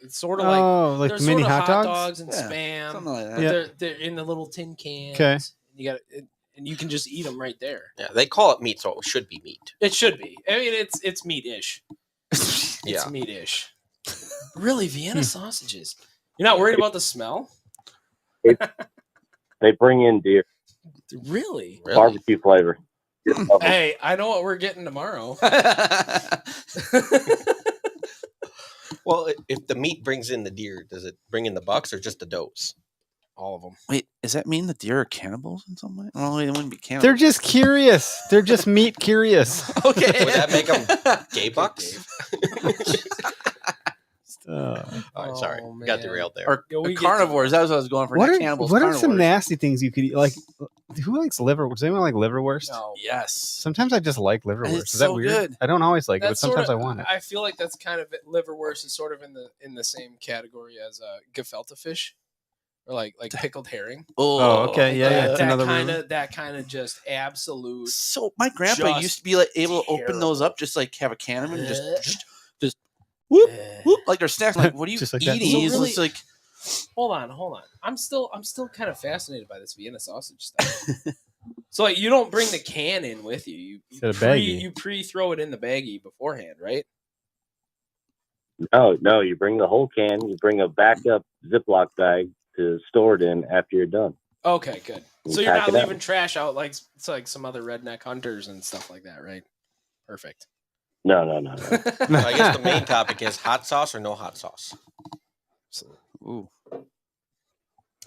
It's sort of like Oh, like they're the mini sort of hot dogs? and Yeah, spam. something like that. But Yeah. they're in the little tin cans. 'Kay. You got and you can just eat them right there. Yeah, they call it meat, so it should be meat. It should be. I mean, it's meat-ish. Yeah. It's meat-ish. Really, Vienna sausages. You're not worried about the smell? They bring in deer. Really? Really? Barbecue flavor. Hey, I know what we're getting tomorrow. Well, if the meat brings in the deer, does it bring in the bucks or just the does? All of them. Wait, does that mean the deer are cannibals in some way? Oh, they wouldn't be cannibals. They're just curious. They're just meat curious. okay. Would that make them gay bucks? Uh, All right, sorry, Oh, we got man. derailed there. Or Yeah, we get carnivores. That was what I was going for. what not are cannibals, what are some carnivores. nasty things you could eat? Like, who likes liver? Does anyone like liverwurst? No. Yes. Sometimes I just like liverwurst. It's Is that so weird? good. I don't always like it, but That's sometimes sorta- I want it. I feel like that's kind of liverwurst is sort of in the same category as gefilte fish, or like pickled herring. Oh, okay, yeah, yeah. It's that another kind of just absolute. So my grandpa Just used to be like able to open those up, just like have a can of them, and just Whoop, whoop, like they're snacks. Like, what are you Just like that. eating? So He's really- just like, Hold on. I'm still kind of fascinated by this Vienna sausage stuff. So like, you don't bring the can in with you. Instead of baggie. You pre-throw it in the baggie beforehand, right? No, you bring the whole can. You bring a backup Ziploc bag to store it in after you're done. Okay, good. You So you're pack not it up. leaving trash out like it's like some other redneck hunters and stuff like that, right? Perfect. No. I guess the main topic is hot sauce or no hot sauce. ooh,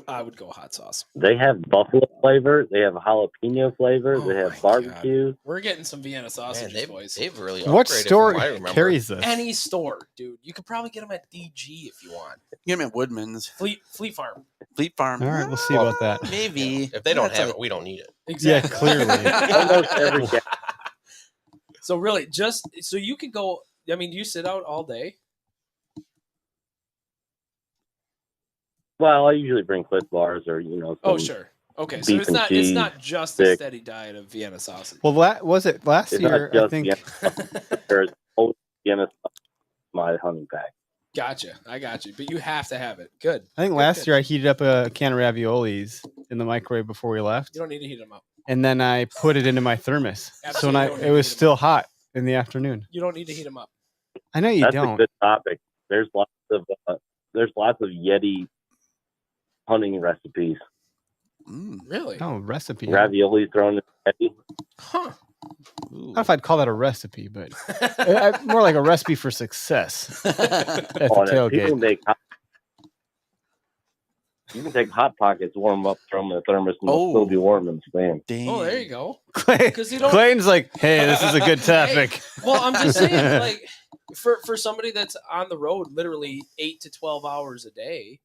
I would go hot sauce. They have buffalo flavor. They have jalapeno flavor. Oh they my have barbecue. We're getting some Vienna Man, sausages, boys. they've really What upgraded store from what I remember. carries this? Any store, dude. You could probably get them at DG if you want. get him at Woodman's, Fleet Farm. Fleet Farm. All right, we'll see about that. Maybe If they don't That's have a- it, we don't need it. Exactly. Yeah, clearly. Almost every gas. So really, just so you could go. I mean, do you sit out all day? Well, I usually bring Cliff bars or Oh, some- sure. Okay, so beef it's and not cheese, just a steak. steady diet of Vienna sausage. Well, was it last It's year? not I just think. There's always Vienna sauce in my hunting pack. Gotcha. I got you. But you have to have it. Good. I think Good, last good. year I heated up a can of raviolis in the microwave before we left, You don't need to heat them up. and then I put it into my thermos. So Absolutely when don't need it to was heat 'em still hot in the afternoon. You don't need to heat them up. I know you That's a don't. good topic. There's lots of Yeti hunting recipes. Really? Oh, recipe. Ravioli thrown in Yeti. Huh. I don't know if I'd call that a recipe, but more like a recipe for success at the Oh, no, people tailgate. you can take hot pockets, warm them up, throw them in a thermos, and they'll Oh. still be warm and stand. Dang. Oh, there you go. Clay, Because you don't. Clayton's like, hey, this is a good topic. Well, I'm just saying, like, for somebody that's on the road, literally 8 to 12 hours a day,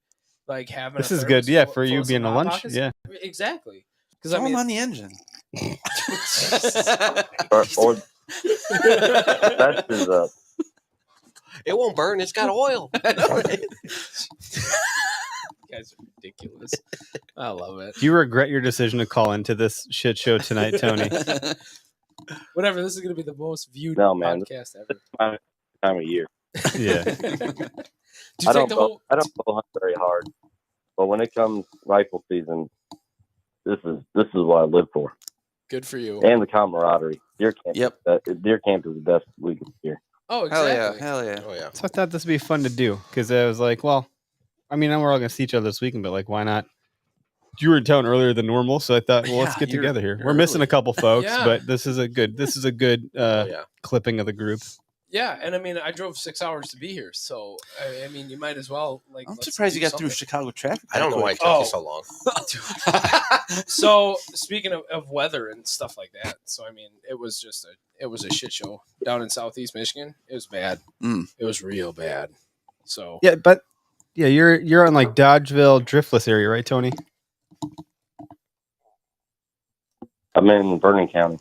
like having This a is thermos good. Yeah, full- for full you of being some a Hot lunch. Pockets. Yeah. Exactly. Because Throw I 'em mean, on the engine. Or that is It won't burn. It's got oil. you guys are ridiculous. I love it. Do you regret your decision to call into this shit show tonight, Tony? Whatever. This is going to be the most viewed No, man. podcast ever. time of year. Yeah. Did you I take don't the bow hunt very hard, but when it comes rifle season, this is what I live for, Good for you. and the camaraderie. Deer camp. Yep. Deer camp is the best weekend here. Oh, Hell exactly. yeah. Hell yeah. Oh yeah. So I thought this would be fun to do because I was like, well, I mean, I know we're all going to see each other this weekend, but like, why not? You were in town earlier than normal, so I thought, well, let's Yeah, get you're together here. We're missing a early. couple folks, Yeah. but this is a good Oh yeah. clipping of the group. Yeah, and I mean, I drove 6 hours to be here, so I mean, you might as well like. I'm let's surprised you do got through something. Chicago traffic. I don't know why it took Oh. you so long. So speaking of weather and stuff like that, so I mean, it was a shit show down in Southeast Michigan. It was bad. Mm. It was real bad. So Yeah, but yeah, you're on like Dodgeville, Driftless area, right, Tony? I'm in Vernon County.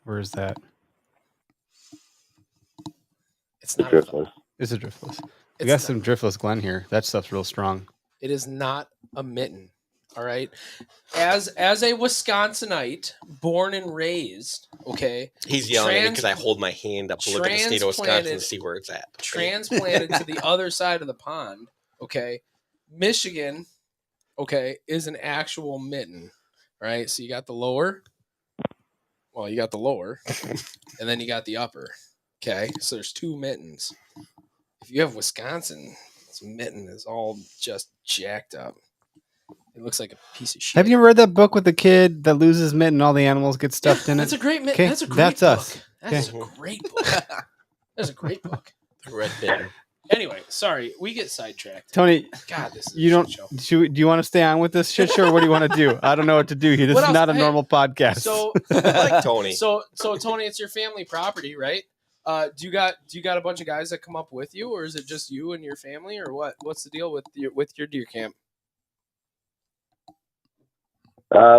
Where is that? It's The not. Driftless. It's a driftless. We It's got not- some driftless Glen here. That stuff's real strong. It is not a mitten. All right. As a Wisconsinite, born and raised, okay, He's yelling at me Trans- because I hold my hand up to look at the state of Wisconsin to transplanted- see where it's at. transplanted to the other side of the pond, okay, Michigan, okay, is an actual mitten. All right. So you got the lower. Well, you got the lower, and then you got the upper. Okay. So there's two mittens. If you have Wisconsin, this mitten is all just jacked up. It looks like a piece of shit. Have you read that book with the kid that loses mitten and all the animals get stuffed in it? That's a great Okay, That's a great that's book. us. That's Okay. a great book. That's a great book. The red bin. Anyway, sorry, we get sidetracked. Tony, God, this is you a don't. shit show. Do you want to stay on with this shit show, or what do you want to do? I don't know what to do here. This What is else? not a Hey, normal podcast. So, I like Tony. so Tony, it's your family property, right? Do you got a bunch of guys that come up with you, or is it just you and your family, or what? What's the deal with your deer camp?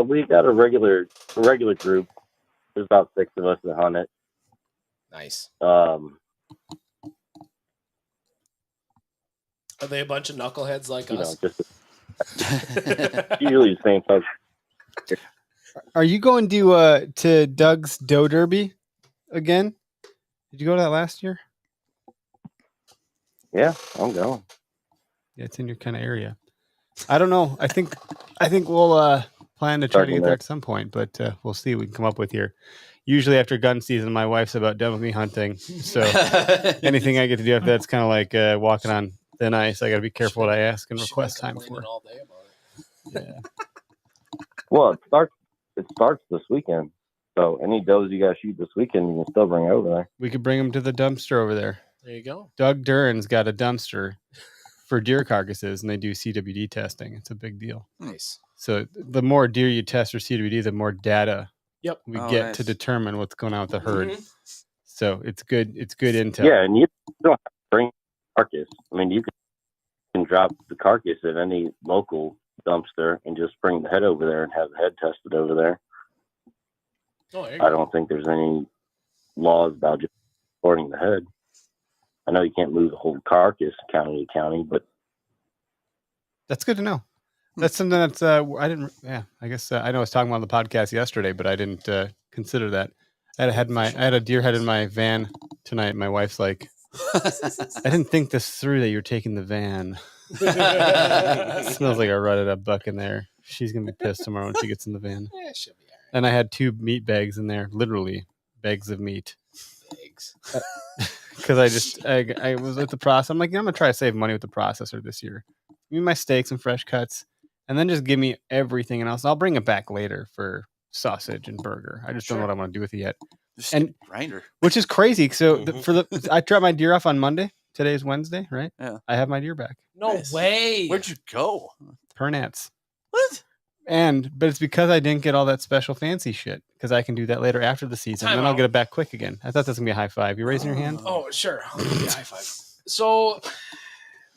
We got a regular group. There's about 6 of us that hunt it. Nice. Are they a bunch of knuckleheads like You know, us? just usually the same folks. Are you going to Doug's Doe Derby again? Did you go to that last year? Yeah, I'm going. Yeah, it's in your kind of area. I don't know. I think we'll plan to try to get there at some point, but we'll see what we can come up with here. Usually after gun season, my wife's about done with me hunting, so anything I get to do after that's kind of like walking on thin ice. I got to be careful what I ask and She's request been time for. complaining all day about it. Yeah. Well, it starts this weekend. So any does you guys shoot this weekend, you can still bring over there. We could bring them to the dumpster over there. There you go. Doug Duran's got a dumpster for deer carcasses, and they do CWD testing. It's a big deal. Nice. So the more deer you test for CWD, the more data Yep. we Oh, get nice. to determine what's going on with the herd. Mhm. So it's good. It's good intel. Yeah, and you don't have to bring carcass. I mean, you can drop the carcass at any local dumpster and just bring the head over there and have the head tested over there. Oh, there you I go. don't think there's any laws about just reporting the head. I know you can't move the whole carcass county to county, but That's good to know. That's something that's I didn't. Yeah, I guess I know I was talking about on the podcast yesterday, but I didn't consider that. I had a deer head in my van tonight. My wife's like, I didn't think this through that you're taking the van. It smells like a rutted up buck in there. She's gonna be pissed tomorrow when she gets in the van. Yeah, it should be all And I had 2 meat bags in there, literally bags of meat. right. Eggs. Because I was at the process. I'm like, I'm gonna try to save money with the processor this year. Give me my steaks and fresh cuts, and then just give me everything else. I'll bring it back later for sausage and burger. I just don't know what I want to do with it yet. Just And- a grinder. Which is crazy. So Mhm. I dropped my deer off on Monday. Today's Wednesday, right? Yeah. I have my deer back. No Nice. way. Where'd you go? Pernats. What? But it's because I didn't get all that special fancy shit. Because I can do that later after the season. Time Then I'll out. get it back quick again. I thought that's gonna be a high five. You raising your hand? Oh, sure. I'll give you a high five. So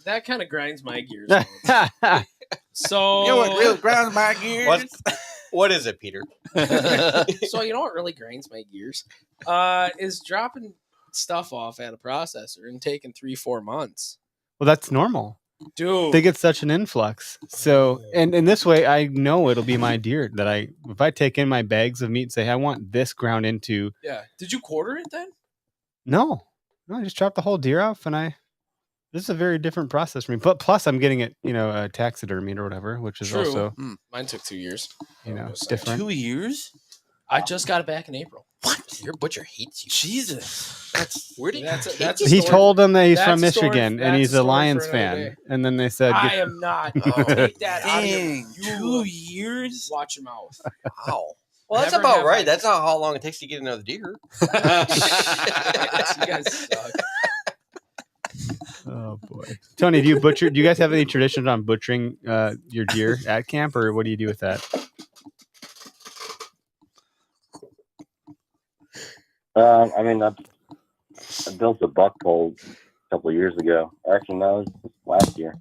that kind of grinds my gears. a little bit. So You know what really grinds my gears? What is it, Peter? so you know what really grinds my gears is dropping stuff off at a processor and taking 3-4 months, Well, that's normal. dude. They get such an influx. So, and in this way, I know it'll be my deer that if I take in my bags of meat and say, I want this ground into, Yeah. Did you quarter it then? no, I just chop the whole deer off this is a very different process for me. But plus I'm getting it, taxidermied or whatever, which is True. also, Mine took 2 years. different. 2 years? I just got it back in April. What? Your butcher hates you. Jesus. That's where do you? That's a- hate that's you? a He story- told them that he's that's from a story- Michigan and that's he's a a story Lions for another fan. day. And then they said, I am not. Take that out of your Dang. you 2 years? Watch your mouth. Wow. Well, that's Never about have right. I- That's not how long it takes to get another deer. You guys suck. oh boy. Tony, do you guys have any traditions on butchering your deer at camp, or what do you do with that? I mean, I built a buck pole a couple of years ago. Actually, no, it was last year.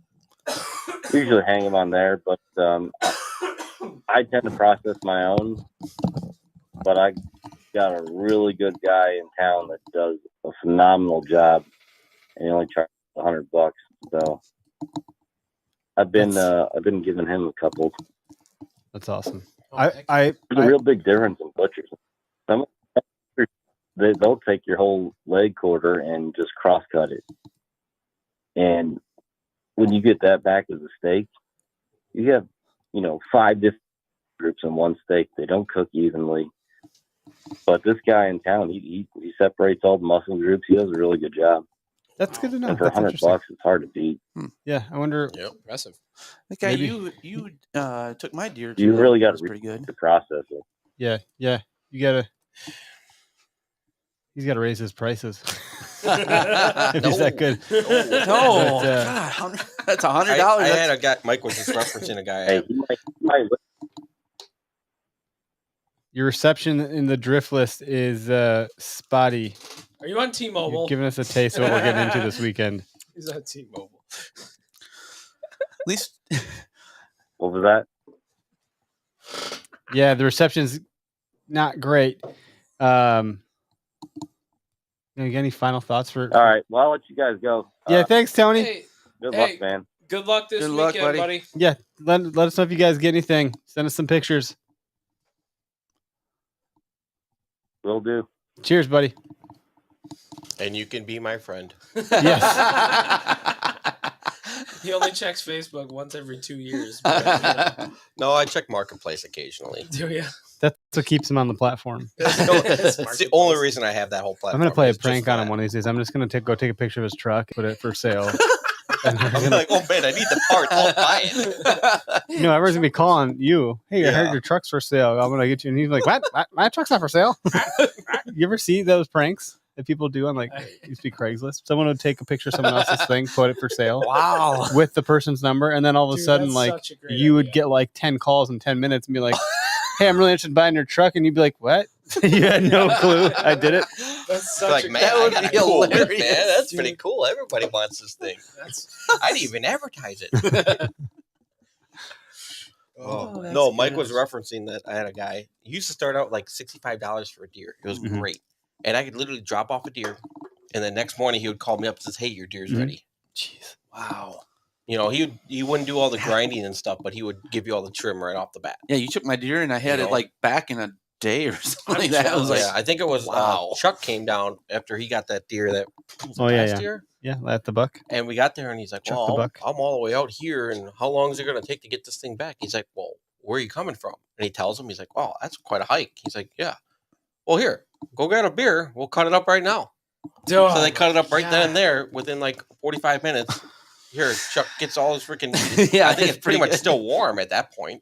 Usually hang them on there, but I tend to process my own but I got a really good guy in town that does a phenomenal job, and he only charges $100. So I've been giving him a couple. That's awesome. Oh, I There's a real big difference in butchers. Some they'll take your whole leg quarter and just cross cut it, and when you get that back as a steak, you have 5 different groups in one steak. They don't cook evenly. But this guy in town, he separates all the muscle groups. He does a really good job. That's good to know. And for That's $100, interesting. it's hard to beat. Yeah, I wonder. Yep. Impressive. That guy Maybe. you took my deer to. You really got was to pretty good. to process it. Yeah. He's got to raise his prices. If he's that good. No, But, God, that's $100. I had a guy. Mike was just referencing a guy. Hey, he might Your reception in the drift list is spotty. Are you on You're T-Mobile? giving us a taste of what we're getting into this weekend. He's on T-Mobile. At least What was that? Yeah, the reception's not great. You got any final thoughts for? All right. Well, I'll let you guys go. Yeah, thanks, Tony. Hey, Good hey. luck, man. good luck this Good luck, weekend, buddy. buddy. Yeah, let us know if you guys get anything. Send us some pictures. Will do. Cheers, buddy. And you can be my friend. Yes. He only checks Facebook once every 2 years. No, I check Marketplace occasionally. Do you? That's what keeps him on the platform. It's the only reason I have that whole platform. I'm gonna play a is just prank on for him that. one of these days. I'm just gonna go take a picture of his truck, put it for sale. And we're I'm gonna- like, oh man, I need the part. I'll buy it. everyone's gonna be calling you. Hey, I heard Yeah. your truck's for sale. I'm gonna get you. And he's like, what? My truck's not for sale. You ever see those pranks that people do on like it used to be Craigslist? Someone would take a picture of someone else's thing, put it for sale wow. with the person's number, and then all of a Dude, sudden, that's like such a great you would idea. get like 10 calls in 10 minutes and be like, hey, I'm really interested in buying your truck, and you'd be like, what? You had no clue I did it. That's They're such like, a man, that I would got a be cool whip, hilarious, man. That's dude. pretty cool. Everybody wants this thing. That's, I didn't even advertise it. Oh, that's No, Mike good. was referencing that I had a guy. He used to start out like $65 for a deer. It was Mhm. great. And I could literally drop off a deer. And the next morning he would call me up and says, hey, your deer's Mhm. ready. Jeez. Wow. You know, he wouldn't do all the grinding and stuff, but he would give you all the trim right off the bat. Yeah, you took my deer and I had You it know? like back in a day or something like that. I was like, Yeah, I think it was wow. Chuck came down after he got that deer that was it Oh, yeah, last yeah. year. Yeah, at the buck. And we got there and he's like, Chuck well, the I'm, buck. I'm all the way out here and how long is it going to take to get this thing back? He's like, well, where are you coming from? And he tells him, he's like, wow, that's quite a hike. He's like, yeah. Well, here, go get a beer. We'll cut it up right now. Oh, So they cut it up right then God. and there within like 45 minutes. Here, Chuck gets all his freaking. Yeah, I think it's pretty much good. still warm at that point.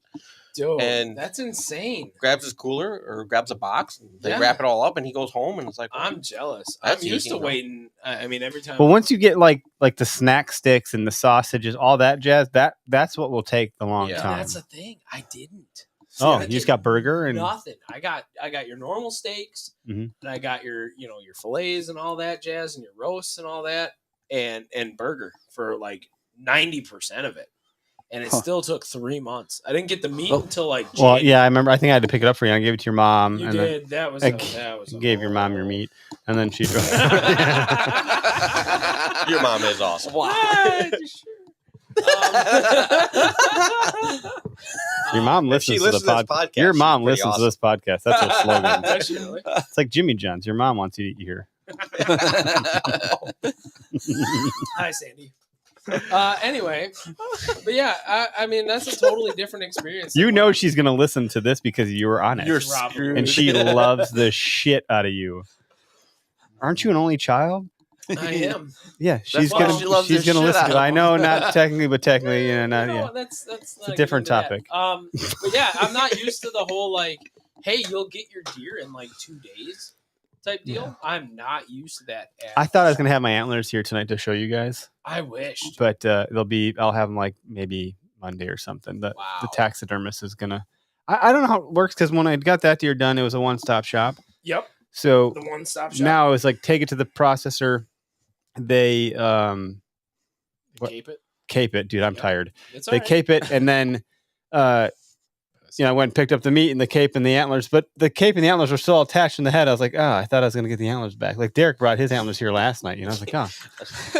Dude, and- that's insane. Grabs his cooler or grabs a box. And they Yeah. wrap it all up and he goes home and it's like, I'm jealous. That's I'm used easy, to bro. waiting. I mean, every time. But once you get like the snack sticks and the sausages, all that jazz, that's what will take the long Yeah. time. That's the thing. I didn't. Oh, I you just did got burger and nothing. I got your normal steaks, Mhm. and I got your your fillets and all that jazz, and your roasts and all that, and burger for like 90% of it, and it Huh. still took 3 months. I didn't get the meat Oh. until like well, January. yeah, I remember. I think I had to pick it up for you. I gave it to your mom, You and then did. That was I that was. you gave your mom your meat, and then she. your mom is awesome. What? Your mom If she listens to the listens to this podcast. podcast, Your she's mom pretty listens awesome. to this podcast. That's her slogan. Does she really? It's like Jimmy John's. Your mom wants you to eat here. Hi, Sandy. Anyway, but yeah, I mean that's a totally different experience. You than know what she's gonna listen to this because you were on it, You're Probably. screwed. and she loves the shit out of you. Aren't you an only child? I am. Yeah, she's why gonna she loves she's the gonna shit listen. out To it. of I him. know, not technically, but technically, No, not. that's a not different getting into topic. that. But yeah, I'm not used to the whole like, hey, you'll get your deer in like 2 days type deal. I'm not used to that. At I thought I was all. gonna have my antlers here tonight to show you guys, I wished. but I'll have them like maybe Monday or something. The Wow. taxidermist is gonna. I don't know how it works because when I got that deer done, it was a one-stop shop. Yep. So The one-stop shop. now it's like take it to the processor. They what- Cape it. cape it, dude. I'm Yep. tired. It's They all right. cape it and then I went and picked up the meat and the cape and the antlers, but the cape and the antlers were still attached in the head. I was like, oh, I thought I was going to get the antlers back. Like Derek brought his antlers here last night. I was like, oh,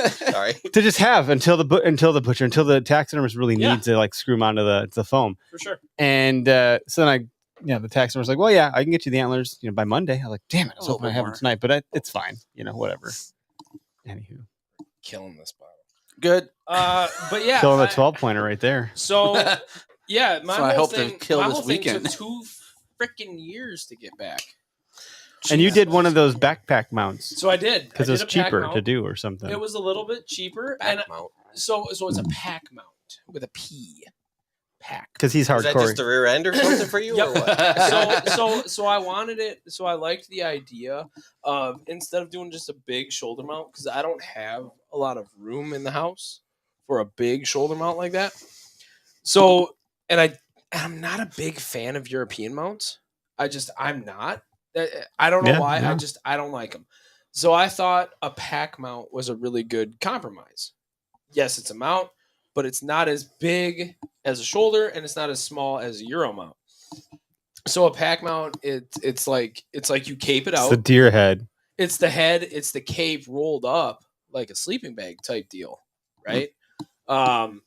Sorry. to just have until the taxidermist really needs to like screw them onto the foam. For sure. And so then the taxidermist was like, well, yeah, I can get you the antlers, by Monday. I was like, damn it, I was hoping I have them tonight, but it's fine, whatever. Anywho, Killing this bottle. Good. But yeah, killing the 12-pointer right there. So yeah, my So I whole hope to thing, kill my this whole thing weekend. took 2 freaking years to get back. And you did one of those backpack mounts So I did because I it was did a pack cheaper to mount. do or something. It was a little bit cheaper, Back and mount. so it's a pack mount with a P. Pack. Because he's Is that hardcore. just the rear end or something for you? Or what? So I wanted it. So I liked the idea of instead of doing just a big shoulder mount, because I don't have a lot of room in the house for a big shoulder mount like that. So I'm not a big fan of European mounts. I'm not. I don't know Yeah, why. yeah. I don't like them. So I thought a pack mount was a really good compromise. Yes, it's a mount, but it's not as big as a shoulder and it's not as small as a Euro mount. So a pack mount, it's like you cape it It's out. the deer head. It's the head, it's the cape rolled up like a sleeping bag type deal, right? And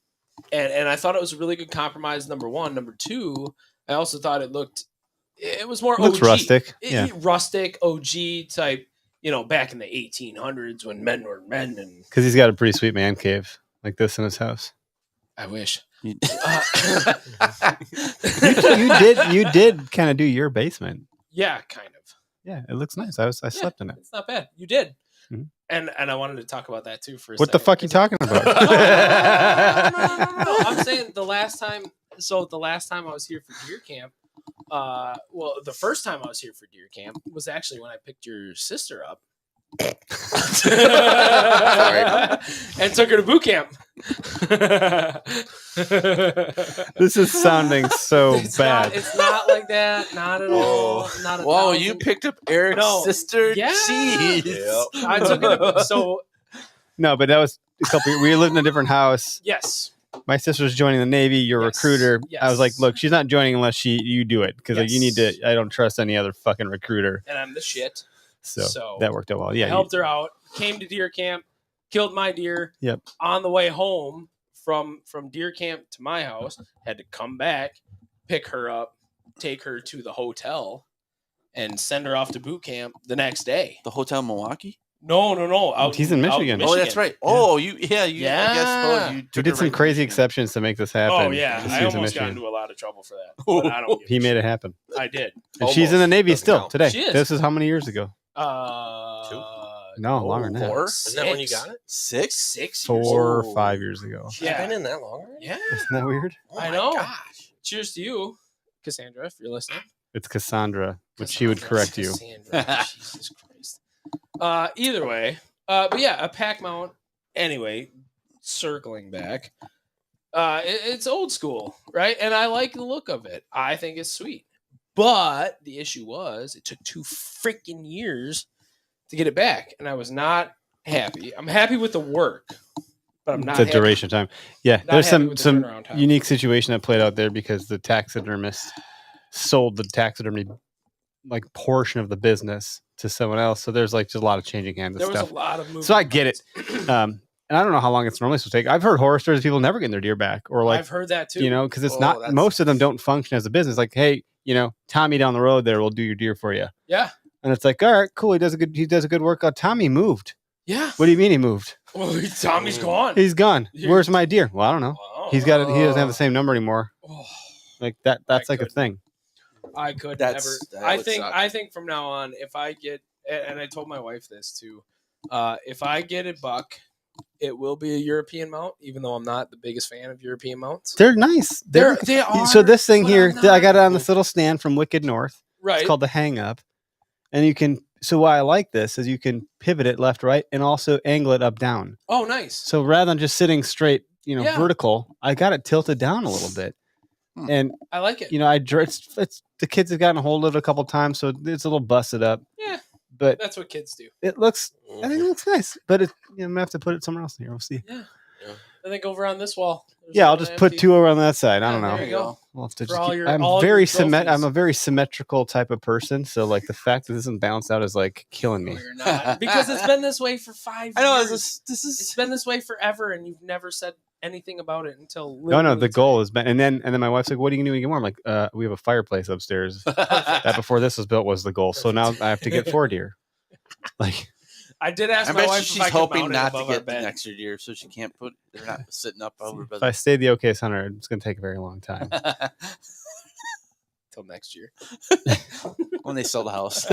I thought it was a really good compromise. Number one, number two, I also thought it was more Looks OG. rustic. Yeah. Rustic OG type. Back in the 1800s when men were men, and Because he's got a pretty sweet man cave like this in his house. I wish. You did kind of do your basement. Yeah, kind of. Yeah, it looks nice. I slept in it. It's not bad. You did. Mhm. And I wanted to talk about that too for a What the second. fuck you talking about? No, I'm saying the last time I was here for deer camp, the first time I was here for deer camp was actually when I picked your sister up. And took her to boot camp. This is sounding so bad. It's not like that. Not at all. Not at Whoa, all. you picked up Eric's No. sister? Yeah. Jeez. I took her. So No, but that was a couple. We lived in a different house. yes. My sister's joining the Navy. You're a Yes, recruiter. I was like, yes. look, she's not joining unless you do it because you need to. Yes. I don't trust any other fucking recruiter. And I'm the shit. So that worked out well. I Yeah, helped her out. Came to deer camp. Killed my deer. Yep. On the way home from deer camp to my house, had to come back, pick her up, take her to the hotel, and send her off to boot camp the next day. The Hotel Milwaukee? No. He's in Michigan. Oh, that's right. Oh, I guess Yeah. you we took did her some right to crazy Michigan. exceptions to make this happen. Oh yeah, He I was in almost got Michigan. into a lot of trouble for that. But I don't give a He made shit. it happen, I did. and she's in the Navy Doesn't still count. today. She is. This is how many years ago? No, longer than that. 4? Isn't that when you got it? 6? 6 years. 4 Oh. or 5 years ago. Yeah. Yeah. Been in that long already? Yeah. Isn't that weird? Oh I my know. Gosh. Cheers to you, Cassandra, if you're listening. It's Cassandra, but she would Cassandra, correct you. Cassandra. Jesus Christ. Either way, but yeah, a pack mount. Anyway, circling back, it's old school, right? And I like the look of it. I think it's sweet. But the issue was, it took 2 freaking years to get it back, and I was not happy. I'm happy with the work, but I'm not. The happy. duration of time. Yeah, Not there's happy with the some turnaround time. unique situation that played out there because the taxidermist sold the taxidermy portion of the business to someone else. So there's just a lot of changing hands and There was stuff. a lot of movement. So I get it. And I don't know how long it's normally supposed to take. I've heard horror stories of people never getting their deer back, or I've heard that too. because it's Oh, not. that's- Most of them don't function as a business. Like, hey, Tommy down the road there will do your deer for you, Yeah. and it's like, all right, cool. He does a good workout. Tommy moved. Yeah. What do you mean he moved? Well, Tommy's gone. He's gone. Here- Where's my deer? Well, I don't know. Wow. He doesn't have the same number anymore. Oh, Like that. That's I like a couldn't. thing. I could That never. would suck. I think from now on, if I get, and I told my wife this too, if I get a buck, it will be a European mount, even though I'm not the biggest fan of European mounts. They're nice. They are. So this thing but here, I'm I got it on not- this little stand from Wicked North. right. It's called the Hang Up, and you can. So why I like this is you can pivot it left, right, and also angle it up, down. Oh, nice. So rather than just sitting straight, Yeah. vertical, I got it tilted down a little bit, Hmm. and I like it. it's the kids have gotten a hold of it a couple times, so it's a little busted up. Yeah. But That's what kids do. it looks. I think it looks nice, but I'm gonna have to put it somewhere else here. We'll see. Yeah. I think over on this wall. there's Yeah, I'll one just empty. put 2 over on that side. I don't Yeah, know. there you go. We'll have to For just all keep- your- I'm all very your trophies. I'm a very symmetrical type of person, so like the fact that this isn't balanced out is like killing No, me. you're not. Because it's been this way for 5 I know years. this It's is been this way forever, and you've never said anything about it until. No, literally the goal today. has been, and then my wife's like, "What are you gonna do when you get more?" I'm like, "We have a fireplace upstairs. That before this was built was the goal. So now I have to get 4 deer." Like, I did ask I my bet wife she's if I could hoping mount it not to above our get the bed. next year, so she can't put. They're not sitting up over. if I stay the OK Hunter, it's gonna take a very long time. Till next year. when they sell the house.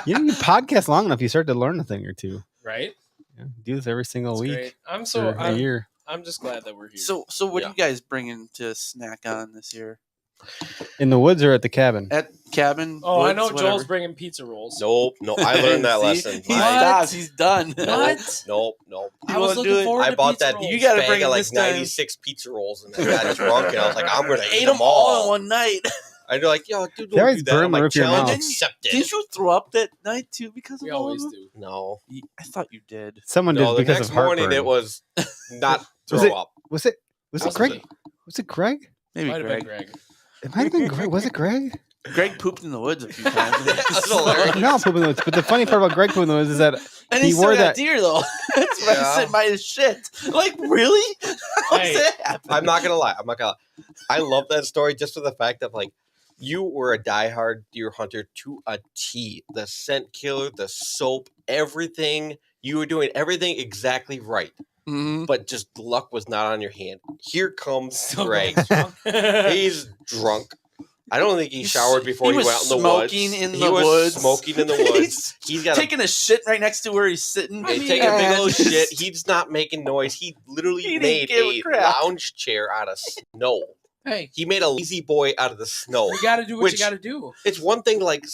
You know, you podcast long enough, you start to learn a thing or two. Right? Yeah, do this every single That's week great. I'm for so a year. I'm just glad that we're here. So what Yeah. are you guys bringing to snack on this year? In the woods or at the cabin? At cabin? oh, I woods, know whatever. Joel's bringing pizza rolls. Nope, no. I learned that See? lesson. He I- stops. He's done. What? Nope. You I was wanna looking do it? forward I to bought pizza that. rolls. You gotta bag bring of it like this time. 96 pizza rolls, and I got drunk, and I was like, I'm gonna Ate eat them all in all. one night. And they're like, yo, dude, They don't always do that. burn I'm the like, roof of your challenge mouth. accepted. Did you throw up that night too because of We all always of them? do. No, I thought you did. Someone no. did The because next of heartburn. morning, it was not throw Was it- up. Was it How's Greg? it? Was it Greg? Maybe Might have been Greg. Greg. It might have been Greg. Was it Greg? Greg pooped in the woods a few times. That's hilarious. No, pooping in the woods. But the funny part about Greg pooping in the woods is that And He he, still wore got that- deer though. That's why Yeah. I sit by his shit. Like really? How's Hey, that happen? I'm not gonna lie. I love that story just for the fact of like, you were a diehard deer hunter to a T. The scent killer, the soap, everything. You were doing everything exactly right, Mhm. but just luck was not on your hand. Here comes Still Greg. going strong. He's drunk. I don't think he showered before he was went out in the woods. smoking in He the was woods. smoking in the woods. He's got Taking a shit right next to where he's sitting. He's taking a big and old just- shit. He's not making noise. He literally He didn't made give a a crap. lounge chair out of snow. Hey, He made a lazy boy out of the snow. you got to do what Which- you got to do. It's one thing to like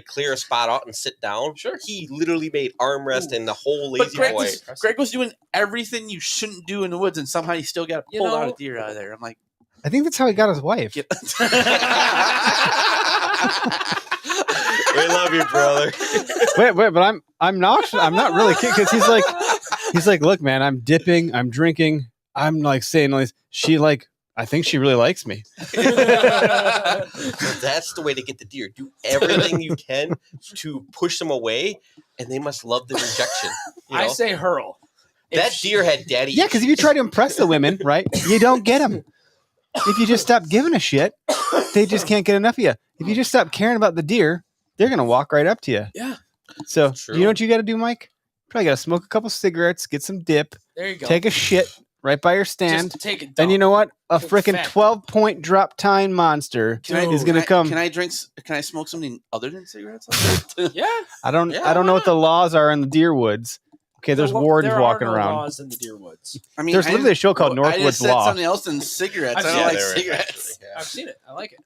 clear a spot out and sit down. Sure. He literally made armrest and the whole But lazy Greg boy. was doing everything you shouldn't do in the woods, and somehow he still got You pulled out know- a deer out of there. I'm like, I think that's how he got his wife. get- We love you, brother. Wait, but I'm not really kidding because he's like, look, man, I'm dipping, I'm drinking, I'm like saying all this. I think she really likes me. That's the way to get the deer. Do everything you can to push them away, and they must love the rejection. You know? I say hurl. that deer had daddy. Yeah, because if you try to impress the women, right, you don't get them. If you just stop giving a shit, they just can't get enough of you. If you just stop caring about the deer, they're gonna walk right up to you. Yeah. So True. you know what you got to do, Mike? Probably got to smoke a couple cigarettes, get some dip, There you go. take a shit right by your stand, Just take it. and you know what? A Big freaking fat 12-point drop tine monster is gonna come. Can I drink? Can I smoke something other than cigarettes? Yeah. I don't Yeah, know what the laws are in the deer woods. Okay, there's wardens there walking are no around. laws in the deer woods. I mean, There's I literally a didn't- show called I Northwoods just said Law. something else than cigarettes. I've I seen don't it. like there is, cigarettes. actually, I've seen it. I like it.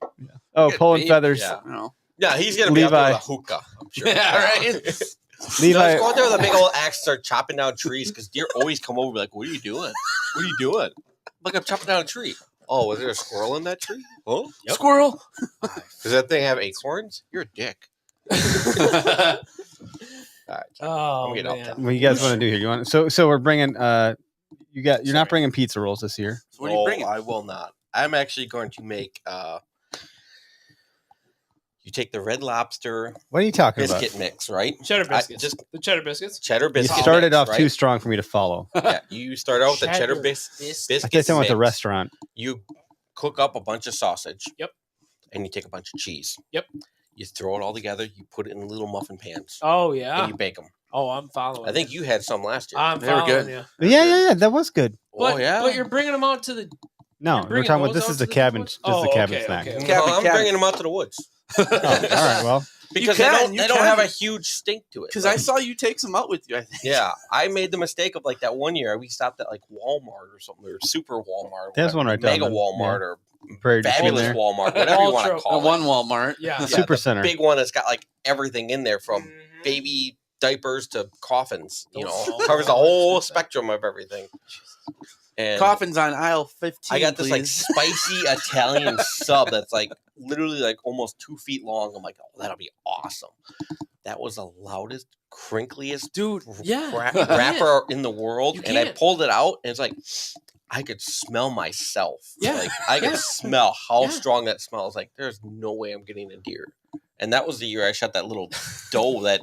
Oh, Good pulling vape. feathers. Yeah. You know. Yeah, he's gonna be out Levi. there with a hookah. I'm sure. Yeah, right. Levi, No, just go out there with a big old axe, start chopping down trees because deer always come over and be like, "What are you doing? What are you doing?" Look, I'm chopping down a tree. Oh, was there a squirrel in that tree? Oh, yep. Squirrel. Does that thing have acorns? You're a dick. All right. Oh I'm getting off man. topic. what you guys want to do here? You want so we're bringing you're not bringing pizza rolls this year. So what are you bringing? I will not. I'm actually going to make. You take the Red Lobster What are you talking biscuit mix, right? Cheddar biscuits. just the cheddar biscuits. cheddar about? biscuit. You started mix, off right? too strong for me to follow. Yeah, you start out with the cheddar Cheddar biscuit. I guess I went to the mix. restaurant. You cook up a bunch of sausage. Yep. And you take a bunch of cheese. Yep. You throw it all together. You put it in little muffin pans. Oh yeah. And you bake them. Oh, I'm following. I think you had some last year. I'm They were following good. you. Yeah, that was good. But, oh yeah. but you're bringing them out to the. No, You're we're bringing talking about those this out is the to the cabin. woods? This is the Oh, cabin okay, snack. okay. No, Cabin, I'm cabin. bringing them out to the woods Oh, all right, well, because can, they you don't can. have a huge stink to it. Because Like, I saw you take some out with you. I think. yeah, I made the mistake of like that one year we stopped at like Walmart or something, or Super Walmart. There's one right down Mega there. Walmart or Prairie du Chien Fabulous there. Walmart, whatever you want to Ultra- call it. One Walmart. Yeah. Super the Center. big one that's got like everything in there from Mhm. baby diapers to coffins. You know, Oh. covers the whole spectrum of everything. And Coffins on aisle 15. I got this like please. spicy Italian sub that's like literally like almost 2 feet long. I'm like, oh, that'll be awesome. that was the loudest, crinkliest Dude, yeah. wrapper in the world. You And I can't. pulled it out, and it's like I could smell myself. Yeah. Like I could Yeah. smell how Yeah. strong that smells. Like there's no way I'm getting a deer. And that was the year I shot that little doe that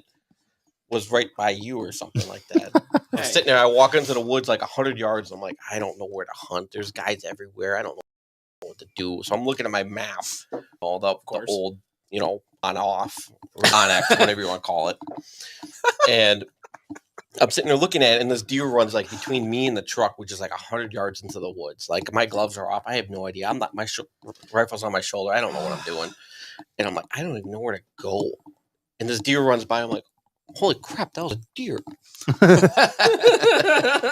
was right by you or something like that. I'm Hey. sitting there, I walk into the woods like 100 yards. I'm like, I don't know where to hunt. There's guys everywhere. I don't know what to do. So I'm looking at my map, all the old, on off, on-X, whatever you want to call it. And I'm sitting there looking at it, and this deer runs like between me and the truck, which is like 100 yards into the woods. Like my gloves are off. I have no idea. I'm not, my rifle's on my shoulder. I don't know what I'm doing. And I'm like, I don't even know where to go. And this deer runs by. I'm like, holy crap, that was a deer.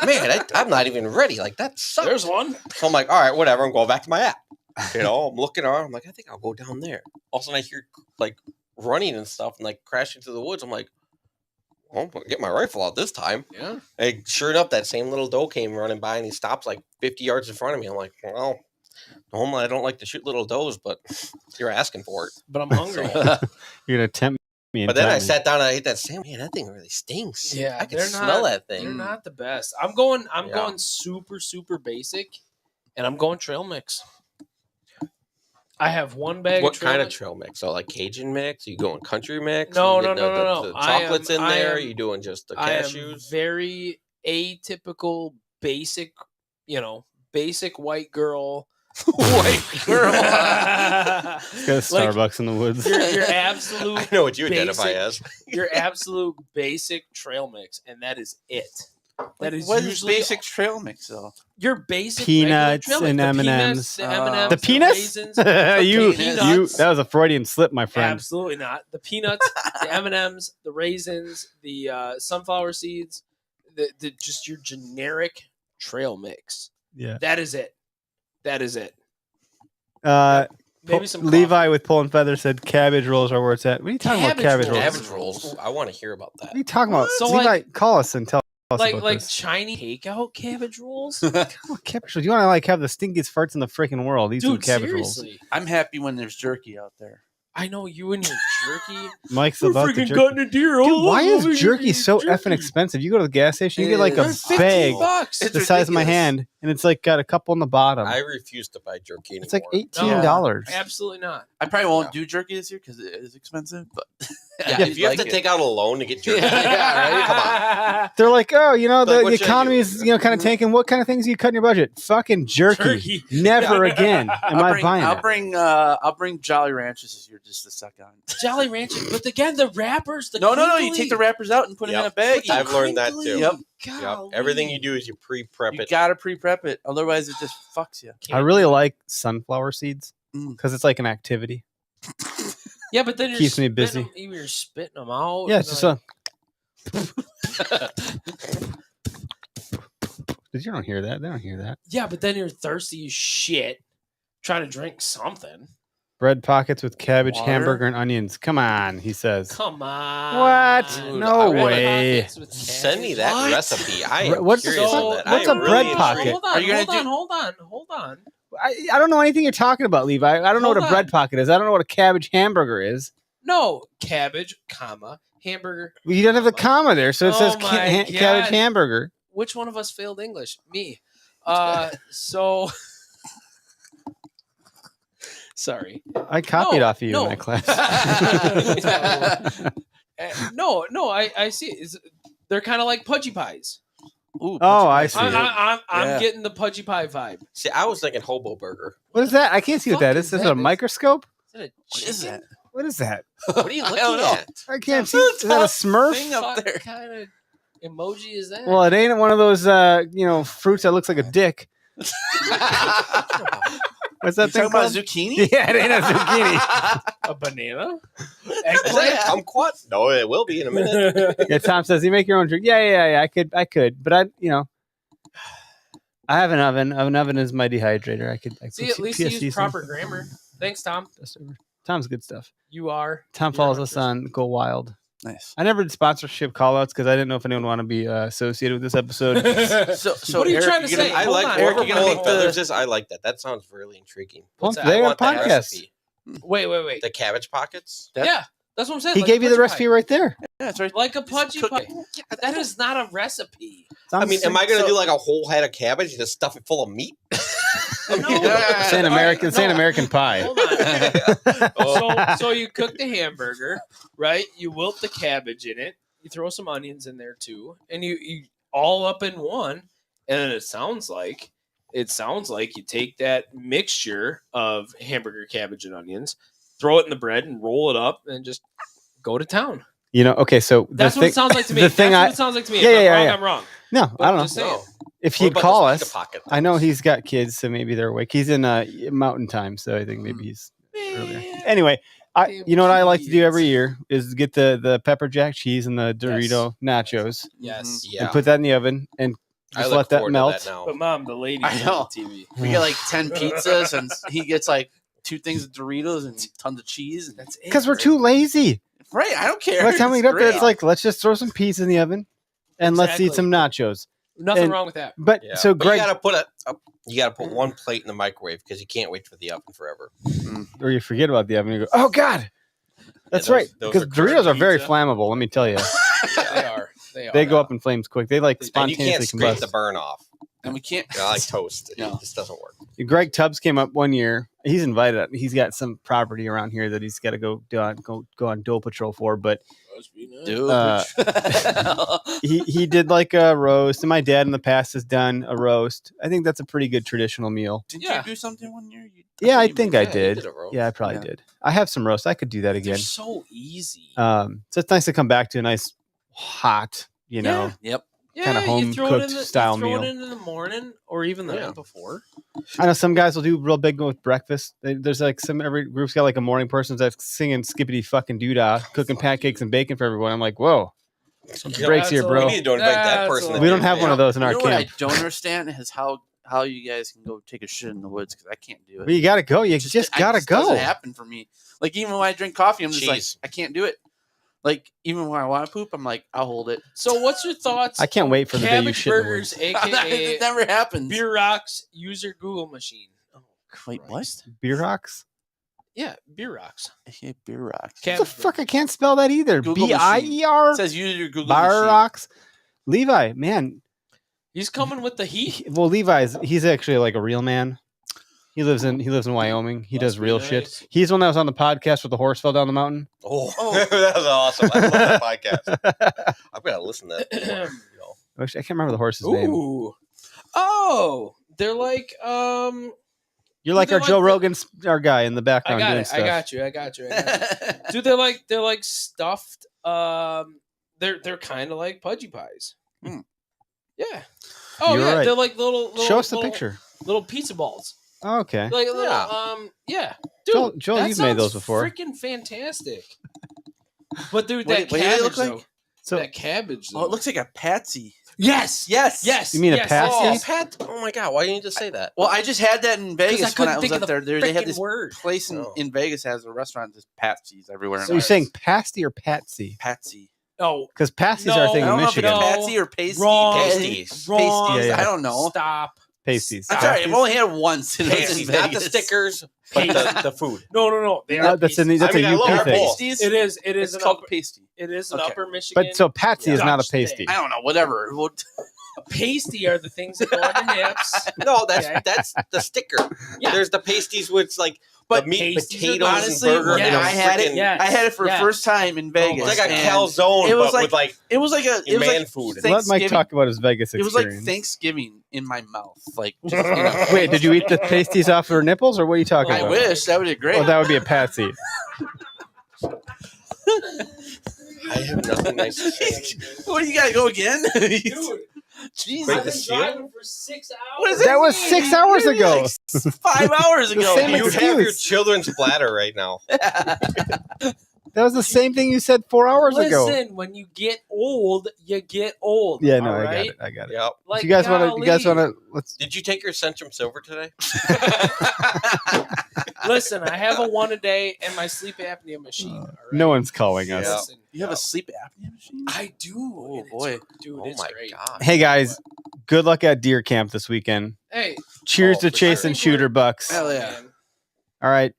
Man, I'm not even ready. Like, that sucks. There's one. So I'm like, all right, whatever. I'm going back to my app. I'm looking around. I'm like, I think I'll go down there. All of a sudden, I hear, like, running and stuff and, like, crashing through the woods. I'm like, well, I'm going to get my rifle out this time. Yeah. And sure enough, that same little doe came running by, and he stops, like, 50 yards in front of me. I'm like, well, normally I don't like to shoot little does, but you're asking for it. But I'm hungry. You're gonna tempt me. And But then I tempt me. sat down and I ate that sandwich. Man, that thing really stinks. Yeah, I can they're smell not- that thing. They're not the best. I'm going Yeah. super, super basic, and I'm going trail mix. I have one bag What of trail kind of mix. trail mix? So like Cajun mix? Are you going country mix? No, Are you no, getting no, no, The no. I chocolates in am- I there? Are am- you doing just the I am cashews? very atypical, basic, basic white girl. White girl. It's got a Starbucks in the woods. Your absolute I know what you identify basic- as. your absolute basic trail mix, and that is it. That is What is usually basic trail mix though? your basic Peanuts regular trail mix. and The M&Ms. peanuts, the M&Ms, The peanuts? raisins, you, peanuts. that was a Freudian slip, my friend. Absolutely not. The peanuts, the M&Ms, the raisins, the sunflower seeds, the just your generic trail mix. Yeah. That is it. That is it. Po- Maybe some Levi with pulling feathers said cabbage rolls are where it's at. What are you talking about? Cabbage Cabbage rolls. rolls. Cabbage rolls. I want to hear about that. What are you talking about? So, Levi, like- call us and tell us like about like this. Chinese takeout cabbage rolls. Come on, cabbage rolls. You want to like have the stinkiest farts in the freaking world? These Dude, cabbage rolls. seriously. I'm happy when there's jerky out there. I know you and your jerky. Mike's We're about to freaking jerky. cutting a deer. Dude, Oh, why look, is we're jerky eating so jerky. effing expensive? You go to the gas station, you get like a It's bag $15. It's the size of my ridiculous. hand, and it's like got a couple on the bottom. I refuse to buy jerky anymore. It's like $18. $18. Absolutely not. I probably won't do jerky this year because it is expensive. But Yeah, if you have to take out a loan to get jerky, Yeah, come on. They're like, oh, Like, the what should I economy do? is kind of tanking. What kind of things are you cutting your budget? Fucking jerky. Jerky. Never again am I buying it. I'll bring Jolly Ranchers this year just to suck on. Jolly Rancher. But again, the wrappers. The No. You crinkly- take the wrappers out and put them in a Yep. bag. I've learned that too. Yep. Yep. Golly. Everything you do is you pre-prep You it. gotta pre-prep it, otherwise it just fucks you. I really like sunflower seeds Mm. because it's like an activity. Yeah, but then you're Keeps me spitting busy. them- you're spitting them out. Yeah, and it's just like- You don't hear that. They don't hear that. Yeah, but then you're thirsty as shit, trying to drink something. Bread pockets with cabbage, Water. hamburger, and onions. Come on, he says. Come on. What? Dude, No I wanna- way. Send me that What? recipe. I Bre- am what's- curious So, on that. what's I a am bread really pocket? intrigued. Hold on, Are you gonna hold on. I don't know anything you're talking about, Levi. I don't know what Hold a on. bread pocket is. I don't know what a cabbage hamburger is. No, cabbage, comma, hamburger. You don't have the comma there, so it Oh says my cabbage God. hamburger. Which one of us failed English? Me. So sorry. I copied No, off of you no. in that class. No, I see. They're kind of like pudgy pies. Ooh, Oh, I see. I'm Yeah. getting the pudgy pie vibe. See, I was thinking hobo burger. What is that? I can't see what that Fuck is. is Is it that? a microscope? Is it a What is chicken? that? What is that? What are you looking don't know. at? I can't see. Is that a Smurf? Thing up there. What kind of emoji is that? Well, it ain't one of those, fruits that looks like a dick. What's that You thing talking about called? zucchini? Yeah, it ain't a zucchini. a banana? Is that a kumquat? No, it will be in a minute. Yeah, Tom says you make your own drink. Yeah. I could, but I have an oven. An oven is my dehydrator. I could See, at least you use proper grammar. Thanks, Tom. Tom's good stuff. You are. Tom You're follows us 100%. on Go Wild. Nice. I never did sponsorship callouts because I didn't know if anyone wanted to be associated with this episode. So What are you Eric, trying to you're gonna- say? I Hold like on. Eric. Eric, You're you're gonna gonna make make the- feathers. Just I like that. That sounds really intriguing. What's that? They I got a want that podcast. recipe. Wait. The cabbage pockets. That- Yeah. That's what I'm saying. He like gave a you the pudgy recipe pie. right there. Yeah, that's right. Like a pudgy cook pie. That is not a recipe. I mean, am I going to do like a whole head of cabbage and just stuff it full of meat? No. Saying American, saying American pie. Hold on. So you cook the hamburger, right? You wilt the cabbage in it. You throw some onions in there too, and you all up in one. And then it sounds like you take that mixture of hamburger, cabbage, and onions, throw it in the bread, and roll it up, and just go to town. You know, okay, so That's what it sounds like to me. The thing That's what it sounds like to me. Yeah, If yeah, I'm wrong, yeah. I'm wrong. No, But I don't know. just saying. If What he'd about call the us, pocket I know ones? he's got kids, so maybe they're awake. He's in mountain time, so I think maybe he's earlier. Man. Anyway, Damn you know what I like to do kids. every year is get the pepper jack cheese and the Dorito nachos Yes. Yeah. and put that in the oven and I just look let that forward to melt. that now. But mom, the lady I know. on the TV. We get like 10 pizzas, and he gets like 2 things of Doritos and tons of cheese. And That's it. Because we're too lazy. right. I don't care. By the time we It's get up there, great. it's like, let's just throw some pizza in the oven and let's eat Exactly. some nachos. Nothing and- wrong with that. But Yeah. so But Greg, you gotta put one plate in the microwave because you can't wait for the oven forever. or you forget about the oven and you go, oh God. That's those- right. those Because are current Doritos are very pizza. flammable, let me tell you. They are. They go up in flames quick. They like And you spontaneously can't scrape combust. the burn off. and we can't. You know, like toast. It No. just doesn't work. Greg Tubbs came up one year. He's invited. He's got some property around here that he's got to go on dual patrol for. But Dude. he did like a roast, and my dad in the past has done a roast. I think that's a pretty good traditional meal. Did Yeah. you do something one year? Yeah, I thought you think made- I Yeah, you did. did a roast. Yeah, I probably Yeah. did. I have some roast. I could do that They're again. so easy. So it's nice to come back to a nice hot, you know. Yep. kinda you home throw it cooked in style you throw meal. it in the morning or even the Yeah. night before. I know some guys will do real big with breakfast. There's like every group's got like a morning person that's singing skippity fucking doodah, cooking pancakes and bacon for everyone. I'm like, whoa, breaks here, bro. We need to invite that That's person. a- to We don't do have it. one of those in our You know what I camp. don't understand is how you guys can go take a shit in the woods because I can't do it. But you gotta go. You just gotta it go. doesn't happen for me. Like even when I drink coffee, I'm just like Jeez. I can't do it. Like even when I want to poop, I'm like I'll hold it. So what's your thoughts? I can't wait for the day you Cabbage shit in the Burgers, woods. aka it never happens. Beer Rocks user Google machine. Oh, Wait, what? Christ. Beer rocks? Yeah, Beer Rocks. I hate beer rocks. What the Cabbage fuck? I can't spell that either. Google BIER? It says use your Google Beer machine. rocks? Levi, man. He's coming with the heat. Well, he's actually like a real man. He lives in Wyoming. He does Must be real nice. shit. He's the one that was on the podcast where the horse fell down the mountain. Oh, that was awesome. I love that podcast. I've got to listen to that. more, you know. Actually, I can't remember the horse's name. Ooh. Oh, they're like You're like they're our like Joe the- Rogan's our guy in the I background got doing it. stuff. I got you. Dude, they're like stuffed. They're kind of like pudgy pies. Hmm. Yeah. Oh You're yeah, right. they're like little. Show us the little- picture. Little pizza balls. Oh, okay. Like a little. Yeah. Yeah. Dude, Joel, that you've made those sounds before. Freaking fantastic. But dude, What that do they cabbage look like? though. So That cabbage. Oh, Though. it looks like a patsy. Yes. Yes. Yes. You mean a yes, pasty? Oh, yes. Pat. Oh my God. Why didn't you just say that? Well, I just had that in Vegas when couldn't I was think of up the there. They had frickin' this word. place Oh. in Vegas has a restaurant that's patsies everywhere. So you're saying pasty or patsy? patsy? No. Because patsy's No, our thing I in don't know if it's Michigan. No. patsy or pasty. Wrong. Pasties. Wrong. Pasties. Yeah, yeah. I don't know. Stop. Pasties. I'm sorry. I've only had it once. And it was in Pasties, not the Vegas. stickers, but the food. No. They No, are that's pasties. that's I mean, I a love UP our thing. balls. Pasties? It is. It is It's an called upper, pasty. It is an Okay. upper Michigan. But so patsy is not a Dutch thing. pasty. I don't know. Whatever. A pasty are the things that go on your nips. No, Okay. that's the sticker. Yeah. There's the pasties with like But the meat, pasties are potatoes, honestly, and burger. yes. and a I had it. frickin- Yes. I had it for Yes. first time in Vegas. It's like a and calzone, it was but like- with like It was like a. It was man like food. Let Mike Thanksgiving. talk about his Vegas It was experience. like Thanksgiving in my mouth. Like, just, you know. Wait, did you eat the pasties off her nipples, or what are you talking I about? wish that would be great. Oh, that would be a patsy. I have nothing nice to say. What do you got to go again? Dude, Jesus. Break I've the been seal? driving for 6 hours. What is That was 6 hours Literally ago. like 5 hours The ago. same You excuse. have your children's bladder right now. That was the same thing you said 4 hours ago. Listen, when you get old, you get old. Yeah, no, all I right? got it. I got it. Yep. Like, you guys want to? You guys golly. want to? Let's. Did you take your Centrum Silver today? Listen, I have a one a day and my sleep apnea machine. all right? No one's calling us. Yeah. Listen, You have a sleep apnea machine? I do. Oh, and it's- boy. dude, Oh it's my great. God. Hey guys, good luck at deer camp this weekend. Hey, Cheers Oh, to for chasing sure. shooter bucks. Hell yeah. man. All right.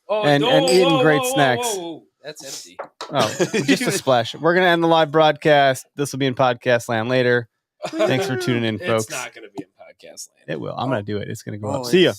Oh, And- no, and eating whoa, great whoa, snacks. whoa, whoa. That's empty. Oh, just a splash. We're gonna end the live broadcast. This will be in podcast land later. Thanks for tuning in, folks. It's not going to be in podcast land. It will. I'm gonna do it. It's gonna go Oh, up. See ya.